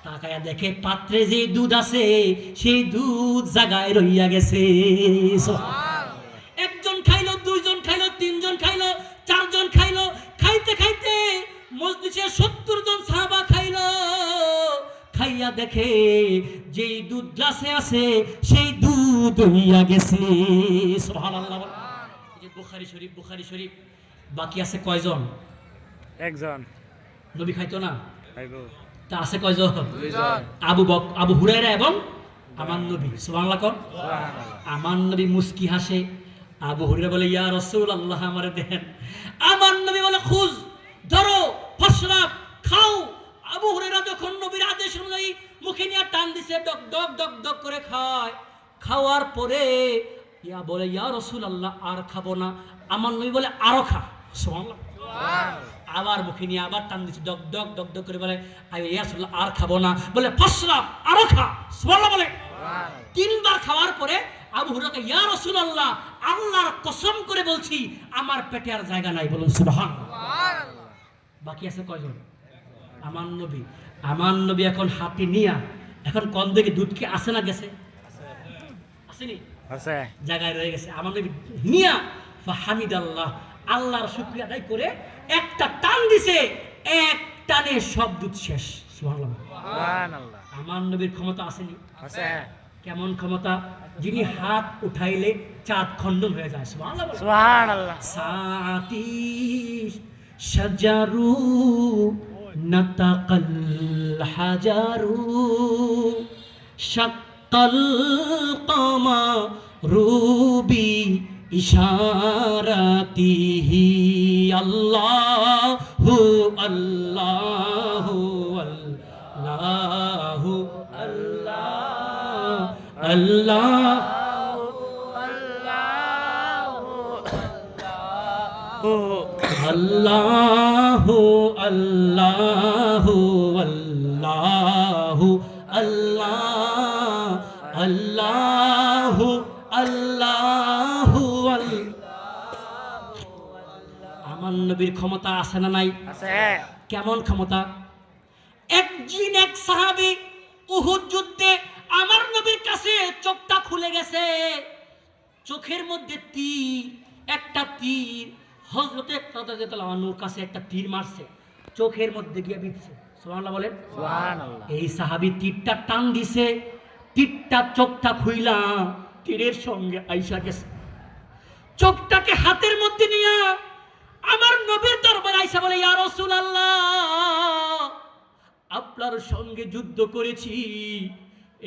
তাকায়া দেখে পাত্রে যে দুধ আছে সেই দুধ জায়গায় রইয়া গেছে একজন খাইলো দুইজন খাইলো তিনজন খাইলো চারজন খাইলো খাইতে খাইতে মজলিসে 70 জন সাহাবা খাইলো খাইয়া দেখে যেই দুধ গ্লাসে আছে সেই দুধ হইয়া গেছে সুবহানাল্লাহ এই যে বুখারী শরীফ বাকি আছে কয়জন একজন নবী খাইতো না খাইবো তা আছে কয়জন দুইজন আবু হুরায়রা এবং আমার নবী সুবহানাল্লাহ কোন সুবহানাল্লাহ আমার নবী মুস্কি হাসে আবু হুরায়রা বলে ইয়া রাসূলুল্লাহ আমারে দেন আমার নবী বলে খুজ ধরো ফশরাব খাও আবু হুরায়রা যখন নবীর আদেশ অনুযায়ী মুখে নিয়ে টান দিছে ডক ডক ডক ডক করে খায় খাওয়ার পরে বলে ইয়া রাসূলুল্লাহ আর খাবো না আমার নবী বলে আরো খা সুবহানাল্লাহ আবার মুখে নিয়ে আবার টান দিচ্ছে ডক ডক ডক ডক করে বলে ইয়া রাসূলুল্লাহ আর খাবো না বলে ফশরাব আরো খা সুবহানাল্লাহ বলে তিনবার খাওয়ার পরে আবু হুরায়রা ইয়া রাসূলুল্লাহ আল্লাহর কসম করে বলছি আমার পেটে আর জায়গা নাই বলুন সুবহানাল্লাহ বাকি আছে কয়জন আমার নবী এখন হাতে নিয়া এখন কোন দিকে দুধ কি আসে না গেছে আসেনি আছে জায়গায় রয়ে গেছে আমার নবী নিয়া ফাহামিদাল্লাহ আল্লাহর শুকরিয়া আদায় করে একটা টান দিছে এক টানে সব দুধ শেষ সুবহানাল্লাহ সুবহানাল্লাহ আমার নবীর ক্ষমতা আসেনি আছে কেমন ক্ষমতা যিনি হাত উঠাইলে চাঁদ খণ্ডন হয়ে যায় সুবহানাল্লাহ সুবহানাল্লাহ সাতি শাজারু নাতাকাল হাজারু শাক্কাল কামারু বি ইশারাতিহি আল্লাহু আল্লাহু আল্লাহ আল্লাহ আল্লাহু আল্লাহু আল্লাহু আল্লাহ আল্লাহু আল্লাহু আমার নবীর ক্ষমতা আছে না নাই? আছে। কেমন ক্ষমতা? একদিন এক সাহাবী উহুদ যুদ্ধে আমার নবীর কাছে চোখটা খুলে গেছে, চোখের মধ্যে তীর, একটা তীর হযরতে রাদিয়াল্লাহু আনহুর কাছে একটা তীর মারছে, চোখের মধ্যে গিয়ে বিঁধছে। সুবহানাল্লাহ বলেন। সুবহানাল্লাহ। এই সাহাবী তীরটা টান দিছে, তীরটা চোখটা খুইলা তীরের সঙ্গে আইসা গেছে, চোখটাকে হাতের মধ্যে নিয়ে আমার নবীর দরবারে আইসা বলে, ইয়া রাসূলুল্লাহ, আপনার সঙ্গে যুদ্ধ করেছি,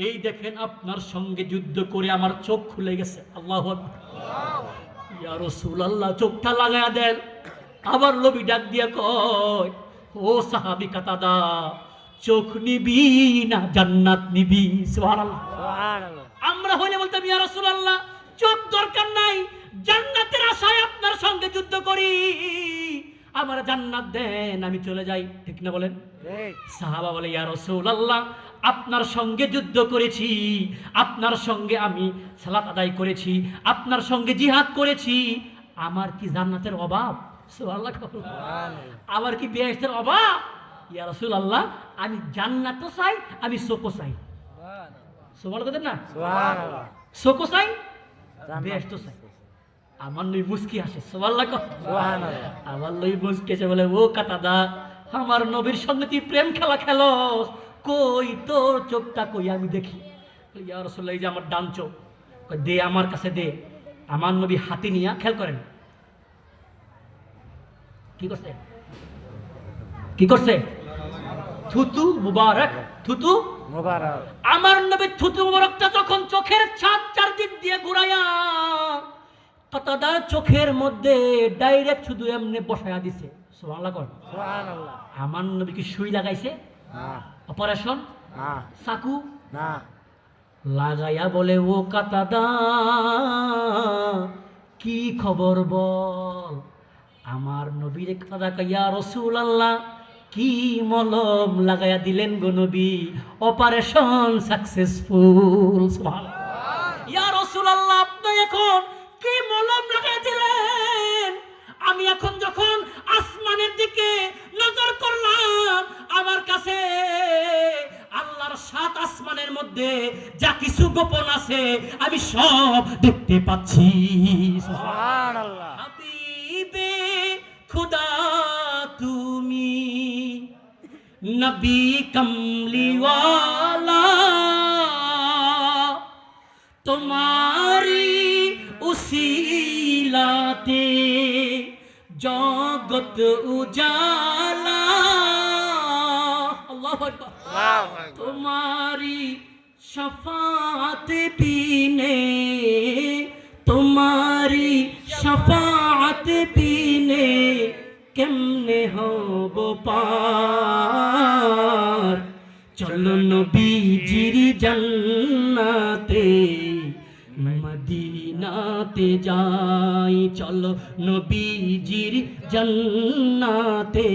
এই দেখেন আপনার সঙ্গে যুদ্ধ করে আমার চোখ খুলে গেছে। আল্লাহু আকবার। ইয়া রাসূলুল্লাহ, চোখটা লাগায়া দেন। আবার নবী ডাক দিয়া কয়, ও সাহাবী কাতাদা, চোখ নিবি না জান্নাত নিবি? সুবহানাল্লাহ। সুবহানাল্লাহ। আমরা হইলে বলতাম, ইয়া রাসূলুল্লাহ, চোখ দরকার নাই, জান্নাতের আশায় আপনার সঙ্গে যুদ্ধ করি, আমার জান্নাত দেন, আমি চলে যাই। ঠিক না বলেন? ঠিক। সাহাবা বলে, ইয়া রাসূলুল্লাহ, আপনার সঙ্গে যুদ্ধ করেছি, আপনার সঙ্গে আমি সালাত আদায় করেছি, আপনার সঙ্গে জিহাদ করেছি, আমার কি জান্নাতের অভাব? সুবহানাল্লাহ। আমার কি বেহেশতের অভাব? ইয়া রাসূলুল্লাহ, আমি জান্নাতও চাই, আমি চোখও চাই। সুবহানাল্লাহ না? সুবহানাল্লাহ। চোখও চাই, বেহেশতও চাই। আমার নই মুস্কি আসে। সুবহানাল্লাহ। সুবহানাল্লাহ। আমার লই মুস্কি এসে বলে, ও কাতাদা, আমার নবীর সঙ্গে তুই প্রেম খেলা খেলোস, কই তোর চোখটা কই আমি দেখি। ইয়া রাসূলুল্লাহ, এই যে আমার ডান চোখ। কই, দে আমার কাছে দে। আমার নবী হাতে নিয়া খেয়াল করেন কি করছে, কি করছে? থুতু মুবারক, থুতু মুবারক। আমার নবীর থুতু মুবারকটা যখন চোখের ছাদ চারদিক দিয়ে ঘুরাইয়া কাতাদার চোখের মধ্যে ডাইরেক্ট শুধু এমনি বসায়া দিছে। সুবহানাল্লাহ। সুবহানাল্লাহ। আমার নবী কি সুই লাগাইছে? না। অপারেশন? না। চাকু না। লাগাইয়া বলে, ও কাতাদা, কি খবর বল। আমার নবীর কাতাদা কয়, ইয়া রাসূলুল্লাহ, কি মলম লাগাইয়া দিলেন গো নবী, অপারেশন সাকসেসফুল। সুবহানাল্লাহ। ইয়া রাসূলুল্লাহ, আপনি এখন কি মলম লাগাইয়া দিলেন? আমি এখন যখন আসমানের দিকে নজর করলাম, আমার কাছে আল্লাহর 7 আসমানের মধ্যে যা কিছু গোপন আছে আমি সব দেখতে পাচ্ছি। সুবহানাল্লাহ। হাবিবে খুদা তুমি, নবী কমলিওয়ালা, তোমারি উসিলাতে জগত উজালা। আল্লাহু আকবার। আল্লাহু আকবার। তোমারি শফাত বিনে, তোমারি শফাত বিনে কেমনে হব পার। চলো নবীজির জান্নাতে মদিনাতে যাই, চলো নবীজির জান্নাতে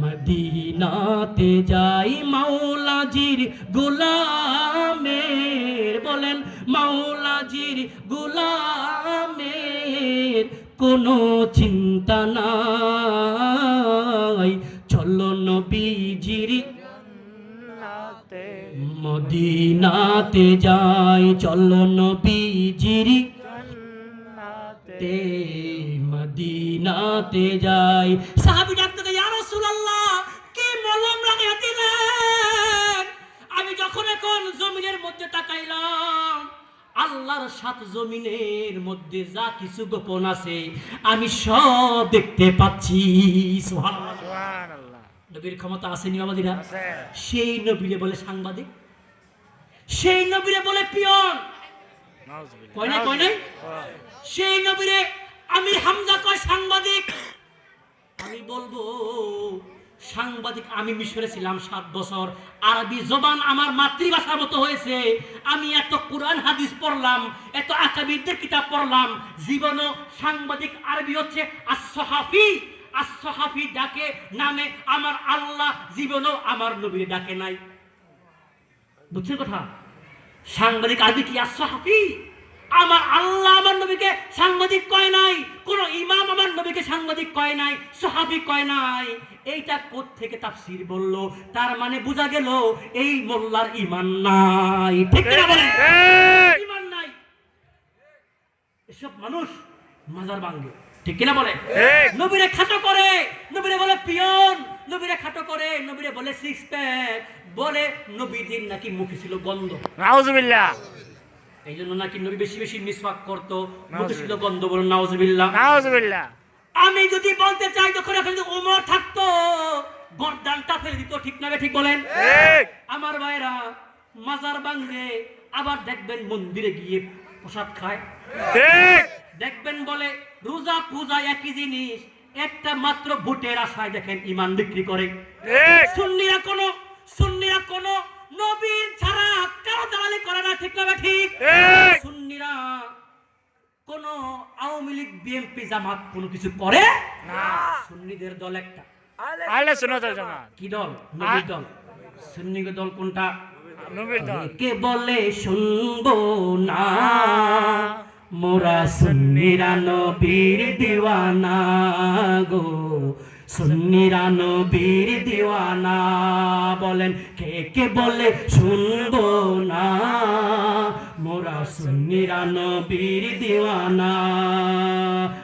মদিনাতে যাই। মাওলাজির গোলামের, বলেন মাওলাজির গোলামের কোনো চিন্তা নাই, চলো নবীজির জান্নাতে মদিনাতে যাই, চলো নবীজির জান্নাতে তে মদিনাতে যাই। সাহাবী ডাকতে গিয়ে, ইয়া রাসূলুল্লাহ, কি মলম লাগাইয়া দিলেন? আমি যখন এখন জমিনের মধ্যে তাকাইলাম, আল্লাহর 7 জমিনের মধ্যে যা কিছু গোপন আছে আমি সব দেখতে পাচ্ছি। সুবহানাল্লাহ। সুবহানাল্লাহ। নবীর ক্ষমতা আছে নিবাদীরা। আছে। সেই নবীরে বলে সাংবাদিক, সেই নবীরে বলে পিয়ন। নাউজুবিল্লাহ। কয় না, কয় নাই? সেই নবীরে আমির হামজা কয় সাংবাদিক। আমি বলবো সাংবাদিক, আমি মিশরে ছিলাম 7 বছর, আরবি জবান আমার মাতৃভাষার মতো হয়েছে। আমি এত কোরআন হাদিস পড়লাম, এত আকাবিরদের কিতাব পড়লাম, জীবনও সাংবাদিক আরবি হচ্ছে আস-সাহাফি। আস-সাহাফি ডাকে নামে আমার আল্লাহ, জীবনও আমার নবীর ডাকে নাই। বুঝছেন কথা? সাংবাদিক আরবি কি আস-সাহাফি? আমার আল্লাহ আমার নবীকে সাংবাদিক কয় নাই, কোন ইমাম আমার নবীকে সাংবাদিক কয় নাই, সাহাবী কয় নাই। এইটা কোত্থেকে তাফসীর বলল? তার মানে বোঝা গেল এই মোল্লার ঈমান নাই। ঠিক না বলেন? ঈমান নাই। এসব মানুষ মাজার ভাঙে। ঠিক কিনা বলে? নবীরে খাটো করে, নবীরে বলে পিয়ন, নবীরে খাটো করে, নবীরে বলে সিক্স প্যাক, বলে নবীদের নাকি মুখে ছিল গন্ধ। নাউজুবিল্লাহ। এই জন্য নাকি নবী বেশি বেশি মিসওয়াক করতো, মুখে ছিল গন্ধ। বলুন নাউজুবিল্লাহ। নাউজুবিল্লাহ। আমি যদি বলতে চাই, যখন এখন যদি ওমর থাকতো গর্দানটা ফেলে দিত। ঠিক না? ঠিক বলেন? আমার ভাইরা মাজার ভাঙে, আবার দেখবেন মন্দিরে গিয়ে প্রসাদ খায়। দেখবেন বলে রোজা পূজা একই জিনিস, একটা মাত্র ভোটের আশায় দেখেন ঈমান বিক্রি করে। সুন্নিরা কোনো নবীর ছাড়া কারো দালালি করে না। ঠিক না? ঠিক। সুন্নিরা কোন আওয়ামী লীগ, বিএনপি, জামাত কোনো কিছু করে না। সুন্নিদের দল একটা, আহলে সুন্নাত ওয়াল জামাত। কি দল? নবীর দল। সুন্নিদের দল কোনটা? নবীর দল। কে বলে শুনবো না, মোরা সুন্নিরা নবীর দিওয়ানা গো, সুন্নিরা নবীর দিওয়ানা। বলেন কে কে বলে শুনবো না, মোরা সুন্নিরা নবীর দিওয়ানা।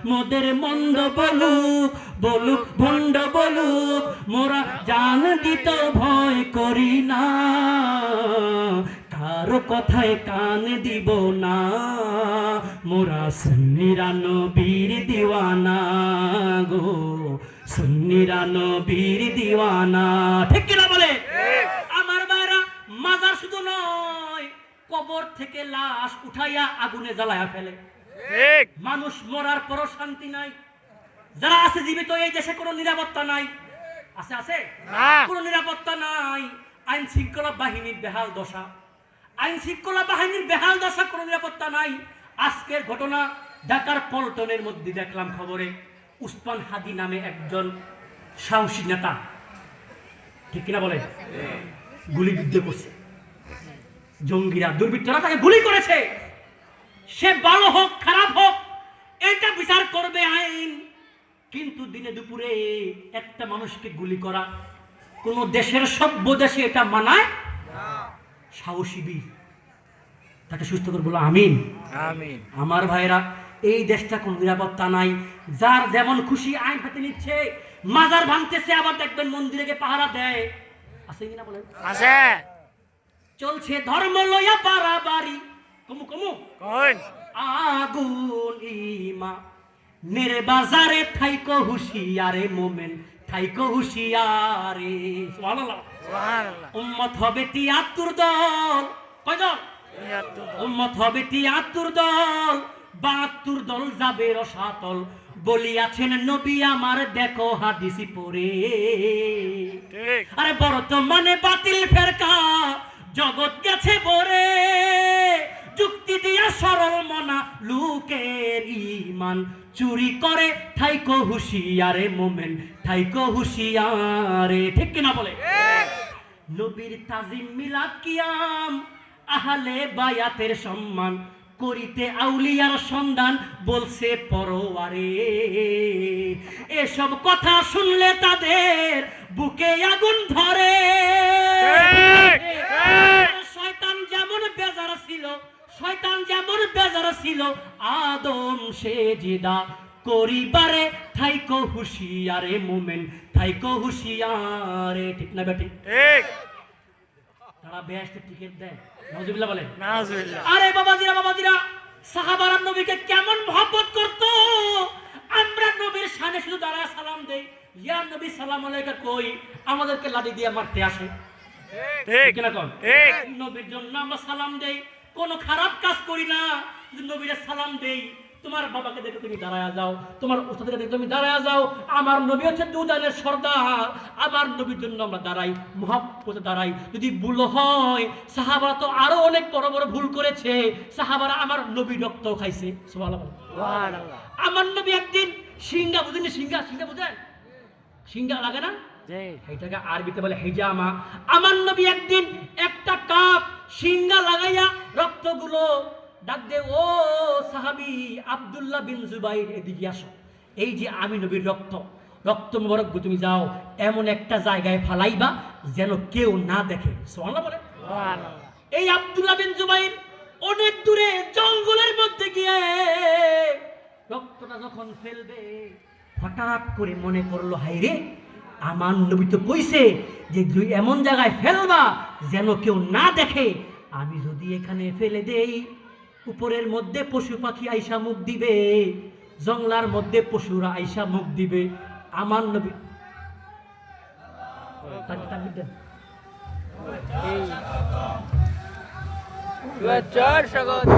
মোদের মন্দ বলুক বলুক, ভণ্ড বলুক, মোরা জান দিত ভয় করি না, কারো কথায় কান দিব না, মোরা সুন্নিরা নবীর দিওয়ানা গো, সুন্নিরা নবীর দিওয়ানা। ঠিক কিনা বলে? আমার ভাইরা মাজার শুধু নয়, কবর থেকে লাশ উঠাইয়া আগুনে জ্বালায়া ফেলে। মানুষ মরার পরও শান্তি নাই। যারা আছে জীবিত, এই দেশে কোনো নিরাপত্তা নাই। আছে? আছে? কোনো নিরাপত্তা নাই। আইন শৃঙ্খলা বাহিনীর বেহাল দশা, আইন শৃঙ্খলা বাহিনীর বেহাল দশা, কোনো নিরাপত্তা নাই। আজকের ঘটনা ঢাকার পল্টনের মধ্যে দেখলাম খবরে, উসমান হাদি নামে একজন সাহসী নেতা, ঠিক কিনা বলে, গুলিবিদ্ধ করছে। জঙ্গিরা, দুর্বৃত্তরা তাকে গুলি করেছে। সে ভালো হোক খারাপ হোক, এটা বিচার করবে আইন। কিন্তু দিনে দুপুরে একটা মানুষকে গুলি করা কোন দেশের সভ্য দেশে এটা মানায়? সাহসী বীর, তাকে সুস্থ করে বলো আমিন। আমিন। আমার ভাইরা, এই দেশটা কোন নিরাপত্তা নাই। যার যেমন খুশি আইন হাতে নিচ্ছে, মাজার ভাঙতেছে, আবার দেখবেন মন্দিরে গিয়ে পাহারা দেয়। আছে কিনা বলেন? আছে। চলছে ধর্ম লইয়া বাড়াবাড়ি, কমু কমু কোন আগুন ইমা মেরে বাজারে থাইকো হুশিয়ারে মোমেন, থাইকো হুশিয়ারে। সুবহানাল্লাহ। সুবহানাল্লাহ। উম্মত হবে ৭৩ দল। কয় দল? উম্মত হবে ৭৩ দল, ৭২ দল যাবে রসাতল, বলিয়াছেন নবী আমার, দেখো হাদিসি পড়ে। ঠিক। আরে বর্তমানে বাতিল ফেরকা জগৎ গেছে বরে, যুক্তি দিয়া সরল মনা লোকের ঈমান চুরি করে, থাইকো হুশিয়ারে মোমেন, থাইকো হুশিয়ারে। ঠিক কিনা বলে? নবীর তাজিম, মিলাদ, কিয়াম, আহলে বায়াতের সম্মান করিতে আউলিয়ার সন্ধান, বলছে পরোয়ারে। এসব কথা শুনলে তাদের বুকে আগুন ধরে। শয়তান যেমন বেজার ছিল, শয়তান যেমন বেজার ছিল, আদম সেজদা করিবারে, থাইকো হুশিয়ারে মোমেন, থাইকো হুশিয়ারে। ঠিক না বেটি? ঠিক। তারা বেহেশতের টিকিট দেয়। নাউজুবিল্লাহ বলেন। নাউজুবিল্লাহ। আরে বাবাজিরা, সাহাবারা নবীকে কেমন মহব্বত করত। আমরা নবীর সামনে শুধু দাঁড়ায় সালাম দেই, ইয়া নবী সালাম আলাইকা কই, আমাদেরকে লাঠি দিয়ে মারতে আসে। ঠিক কিনা কোন? ঠিক। নবীর জন্য আমরা সালাম দেই, কোনো খারাপ কাজ করি না, নবীরে সালাম দেই, তোমার বাবাকে দেখে তুমি দাঁড়ায়া যাও, তোমার উস্তাদকে দেখে তুমি দাঁড়ায়া যাও। আমার নবী হচ্ছে দুজানের সর্দার, আমার নবীর জন্য আমরা দাঁড়াই, মুহাব্বতে দাঁড়াই। যদি ভুল হয়, সাহাবারা তো আরো অনেক বড় বড় ভুল করেছে, সাহাবারা আমার নবীর রক্ত খাইছে। সুবহানাল্লাহ। সুবহানাল্লাহ। আমার নবী একদিন সিংহা, বুঝেননি? সিংহা, সিংহা বুঝেন? সিংহা লাগে না? জি। এইটাকে আরবিতে বলে হিজামা। আমার নবী একদিন একটা কাপ সিংহা লাগাইয়া রক্তগুলো ডাক দে, ও সাহাবী আব্দুল্লাহ বিন জুবাইর, এদিকে আসো। এই যে আমি নবীর রক্ত, রক্ত মুবারক তুমি যাও এমন একটা জায়গায় ফালাইবা যেন কেউ না দেখে। সুবহানাল্লাহ বলে। সুবহানাল্লাহ। এই আব্দুল্লাহ বিন জুবাইর অনেক দূরে জঙ্গলের মধ্যে গিয়ে রক্তটা যখন ফেলবে, হঠাৎ করে মনে করলো, হায়রে আমার নবী তো কইছে যে তুই এমন জায়গায় ফেলবা যেন কেউ না দেখে। আমি যদি এখানে ফেলে দেই, উপরের মধ্যে পশু পাখি আইসা মুখ দিবে, জংলার মধ্যে পশুরা আইসা মুখ দিবে। আমার নবী তাকবীর দেন। শুভেচ্ছার স্বাগত।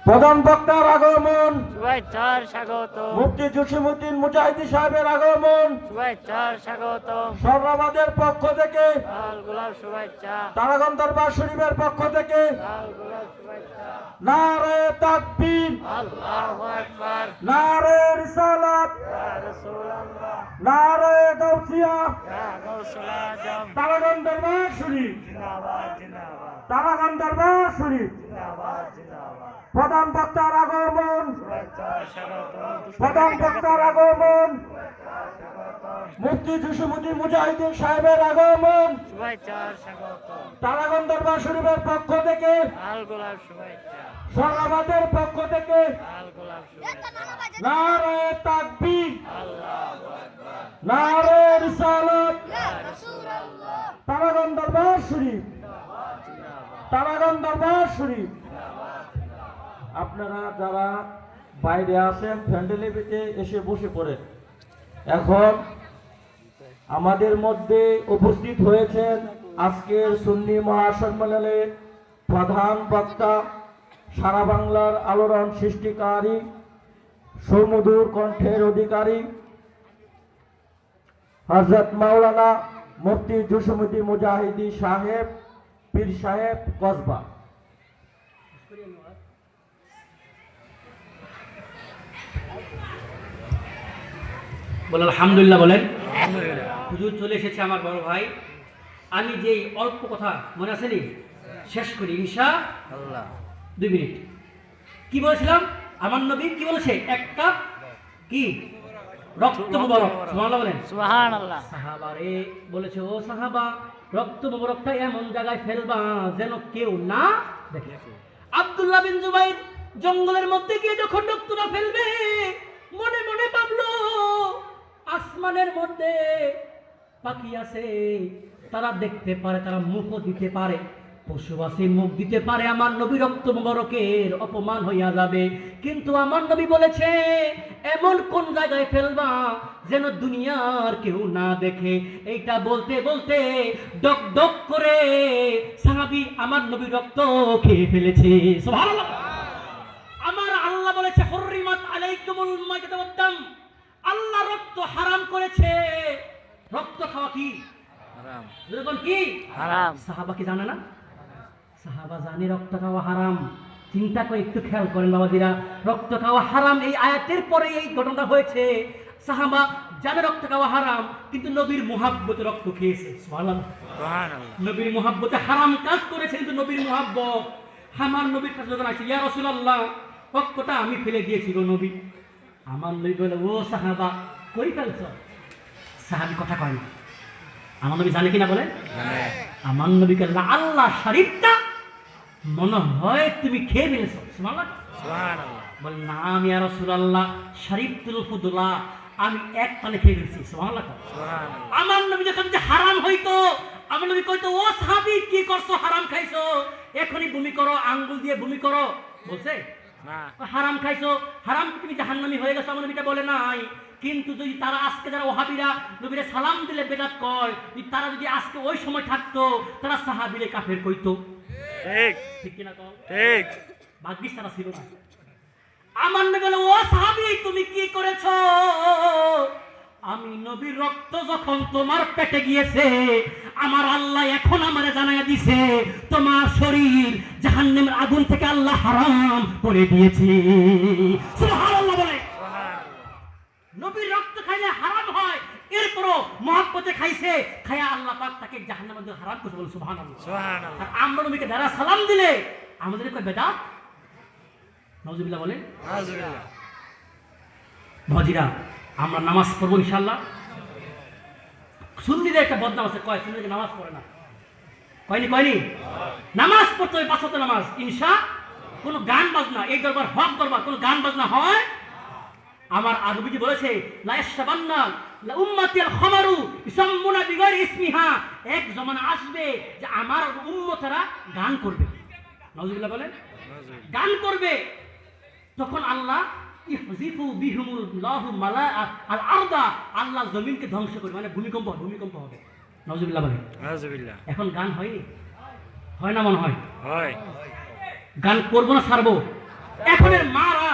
প্রধান বক্তার আগমন, শুভেচ্ছার স্বাগত। মুফতি জসিমউদ্দিন মুজাহিদি সাহেবের আগমন, শুভেচ্ছার স্বাগত। সর্বাবাদের পক্ষ থেকে, লাল গোলাপ শুভেচ্ছা। তারাগণ দরবার শরীফের পক্ষ থেকে লাল গোলাপ শুভেচ্ছা। নারে তাকবীর, আল্লাহু আকবার। নারে রিসালাত, ইয়া রাসূলুল্লাহ, নারে গাউসিয়া, ইয়া গাউসুল আজম। তারাগণ দরবার শরীফ, জিন্দাবাদ জিন্দাবাদ তারাগণ দরবার শরীফ। জিন্দাবাদ জিন্দাবাদ। প্রধান বক্তার আগমন, শুভেচ্ছার স্বাগত। প্রধান বক্তার আগমন, মুফতি জসিমউদ্দিন মুজাহিদিন সাহেবের আগমন, শুভেচ্ছার স্বাগত। তারাগণ দরবার শরীফের পক্ষ থেকে, লাল গোলাপ শুভেচ্ছা। সর্বাবাদের পক্ষ থেকে লাল গোলাপ শুভেচ্ছা। নারে তাকবীর, আল্লাহু আকবার। নারে রিসালাত, ইয়া রাসূলুল্লাহ, তারাগণ দরবার শরীফ, তারাগণ দরবার শরীফ। আপনারা যারা বাইরে আছেন ফ্যান্ডেলিতে এসে বসে পড়েন। এখন আমাদের মধ্যে উপস্থিত হয়েছেন আজকের সুন্নি মহাসম্মেলনের প্রধান বক্তা, সারা বাংলার আলোড়ন সৃষ্টিকারী, সুমধুর কণ্ঠের অধিকারী হযরত মাওলানা মুফতি জসিমউদ্দিন মুজাহিদি সাহেব, পীর সাহেব কসবা। বলেন আলহামদুলিল্লাহ। বলেন আলহামদুলিল্লাহ। হুজুর চলে এসেছে আমার বড় ভাই। আমি যেই অল্প কথা মনে আসেনি শেষ করি আল্লাহ। 2 মিনিট। কি বলেছিলাম? আমার নবী কি বলেছে? এক কাপ কি রক্ত মুবারক। সুবহানাল্লাহ বলেন। সুবহানাল্লাহ। সাহাবারে বলেছে, ও সাহাবা, রক্ত মুবারকটা এমন জায়গায় ফেলবা যেন কেউ না দেখে। আব্দুল্লাহ বিন জুবাইর জঙ্গলের মধ্যে গিয়ে যখন রক্তটা ফেলবে, মনে মনে ভাবলো আসমানের মধ্যে পাখি আছে, তারা দেখতে পারে, তারা মুখও দিতে পারে, পশু আছে মুখ দিতে পারে, আমার নবী রক্ত মুবারকের অপমান হইয়া যাবে। কিন্তু আমার নবী বলেছে এমন কোন জায়গায় ফেলবা যেন দুনিয়ার কেউ না দেখে। এইটা বলতে বলতে ডক ডক করে সাহাবী আমার নবী রক্ত খেয়ে ফেলেছে। সুবহানাল্লাহ। আমার আল্লাহ বলেছে হুররিমাত আলাইকুমুল মাইতাতু ওয়াদ দাম, আল্লাহ রক্ত হারাম করেছে। রক্ত খাওয়া কি হারাম। যেরকম কি হারাম। সাহাবা কি জানে না? সাহাবা জানে রক্ত খাওয়া হারাম। চিন্তা করে একটু খেয়াল করেন বাবাজিরা, রক্ত খাওয়া হারাম এই আয়াতের পরে এই ঘটনাটা হয়েছে। সাহাবা জানে রক্ত খাওয়া হারাম, কিন্তু নবীর মুহাব্বতে রক্ত খেয়েছে। সুবহানাল্লাহ। সুবহানাল্লাহ। নবীর মুহাব্বতে হারাম কাজ করেছে, কিন্তু নবীর মুহাব্বত। আমার নবীর কাছে যখন আসছে, ইয়া রাসূলুল্লাহ, রক্তটা আমি ফেলে দিয়েছি গো নবী। আমার নবী বলে, ও সাহাবা কই ফেলছ? সাহাবী কথা কয় না। আমার নবী জানে কিনা বলেন? আমার নবীকে আল্লাহ শরীফটা মনে হয় তুমি খেয়ে ফেলেছো। সুবহানাল্লাহ। সুবহানাল্লাহ। বলে না, আমি ইয়া রাসূলুল্লাহ শরীফতুল ফুদলা, আমি এক পানে খেয়ে ফেলছি। সুবহানাল্লাহ। সুবহানাল্লাহ। আমার নবী যখন যে হারাম হইতো, আমার নবী কইতো, ও সাহাবী কি করছো? হারাম খাইছো, এখনই বমি করো, আঙ্গুল দিয়ে বমি করো। বলছে না। হারাম খাইছো, হারাম তুমি জাহান্নামী হয়ে গেছো, আমার নবীটা বলে নাই। কিন্তু যদি তারা আজকে যারা ওহাবীরা নবীরে সালাম দিলে বেদাত কয়, যদি তারা যদি আজকে ওই সময় থাকতো, তারা সাহাবীরে কাফের কইতো। ঠিক। ঠিক কিনা কও? ঠিক। ভাগ্যিস তারা ছিল না। আমার নবী বলে, ও সাহাবী তুমি কি করেছো? আমি নবীর রক্ত যখন তোমার পেটে গিয়েছে, আমার আল্লাহ এখন আমারে জানাইয়া দিছে তোমার শরীর জাহান্নামের আগুন থেকে আল্লাহ হারাম করে দিয়েছে। সুবহানাল্লাহ বলে। নবীর রক্ত খাইলে হারাম হয়, এরপরও মহব্বতে খাইছে, খায়া আল্লাহ পাক তাকে জাহান্নামের মধ্যে হারাম করে বলে। সুবহানাল্লাহ। সুবহানাল্লাহ। আর আমরা নবীকে দ্বারা সালাম দিলে আমাদের কয় বেদাত। নাউজুবিল্লাহ বলে। নাউজুবিল্লাহ। ভাজিরা, আমরা নামাজ পড়বো ইনশাআল্লাহ। সুন্নিদের একটা বদনাম আছে, কয় সুন্নিদের নামাজ পড়ে না। কয়নি নামাজ পড়তে হবে, 5 ওয়াক্ত নামাজ ইনশা। কোনো গান বাজনা, এই দরবার হক দরবার, কোনো গান বাজনা হয়। আমার আরবিজি বলেছে, লা ইয়াশবান্না লা উম্মাতিল খামারু ইসাম্মুনা বিগাইরি ইসমিহা। এক জমানা আসবে যে আমার উম্মতেরা গান করবে। নাউজুবিল্লাহ বলেন। গান করবে, তখন আল্লাহ ইহজিফু বিহুমুল্লাহু মালাআত আল আরদা, আল্লাহ জমিনকে ধ্বংস করবে, মানে ভূমিকম্প হবে। নাউজুবিল্লাহ বলেন। নাউজুবিল্লাহ। এখন গান হয়নি, হয় না? মনে হয় হয়। গান করবো না, ছাড়বো। এখনের মারা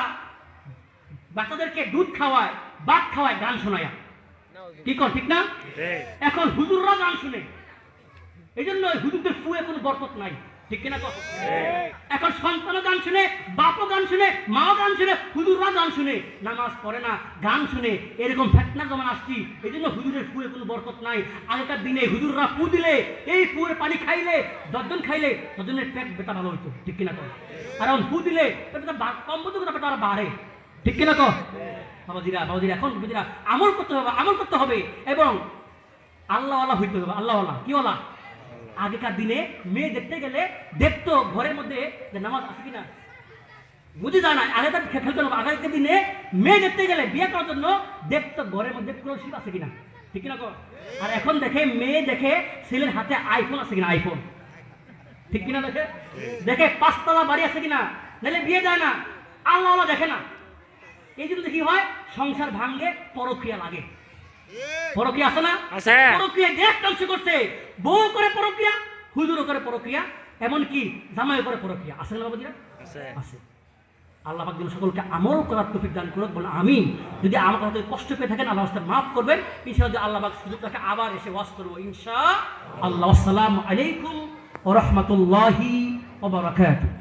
বাচ্চাদেরকে দুধ খাওয়ায়, ভাত খাওয়ায়, গান শোনায়। কি কর, ঠিক না? ঠিক। এখন হুজুররা গান শুনে, এই জন্য হুজুরদের ফুয়ে কোনো বরকত নাই, ঠিক কিনা? এখন সন্তানও গান শুনে, বাপও গান শুনে, মাও গান শুনে, হুজুররা গান শুনে, নামাজ পড়ে না, গান শুনে। এরকম ফেতনার জমান আসছি, এই জন্য হুজুরের ফুয়ে কোনো বরকত নাই। আগেকার দিনে হুজুররা ফু দিলে, এই ফুয়ের পানি খাইলে, 10 জন খাইলে 10 জনের পেট বেটা ভালো হইতো, ঠিক কিনা? আর এখন ফু দিলে পেটটা কম বলতো, পেটটা আরো বাড়ে, ঠিক কিনা? বাবাজিরা, এখন বুঝিরা আমল করতে হবে এবং আল্লাহওয়ালা হইতে হবে। আল্লাহওয়ালা কি ওয়ালা? আগেকার দিনে মেয়ে দেখতে গেলে দেখতো ঘরের মধ্যে যে নামাজ আছে কিনা, বুঝে যায় না। আগেকার খেলতে হবে। আগেকার দিনে মেয়ে দেখতে গেলে, বিয়ে করার জন্য দেখতো ঘরের মধ্যে কোরআন শরীফ আছে কিনা, ঠিক কিনা? আর এখন দেখে, মেয়ে দেখে ছেলের হাতে আইফোন আছে কিনা, আইফোন, ঠিক কিনা? দেখে 5 তলা বাড়ি আছে কিনা, নাহলে বিয়ে যায় না। আল্লাহওয়ালা দেখে না। এই জন্য কি হয়, সংসার ভাঙ্গে, পরক্রিয়া লাগে। পরক্রিয়া আছে না? আছে। পরক্রিয়া দেশ ধ্বংস করছে। বউ করে পরক্রিয়া, হুজুরও করে পরক্রিয়া, এমনকি জামাই করে পরক্রিয়া। আছে না বাবাজিরা? আছে। আল্লাহ পাক যেন সকলকে আমল করার তৌফিক দান করুক, বলে আমিন। যদি আমার কথা কষ্ট পেয়ে থাকেন, আল্লাহ মাফ করবেন। ইনশাআল্লাহ আল্লাহ পাক সুযোগ রাখে আবার এসে ওয়াজ করবো ইনশাআল্লাহ। আসসালামু আলাইকুম ওয়া রাহমাতুল্লাহি ওয়া বারাকাতুহু।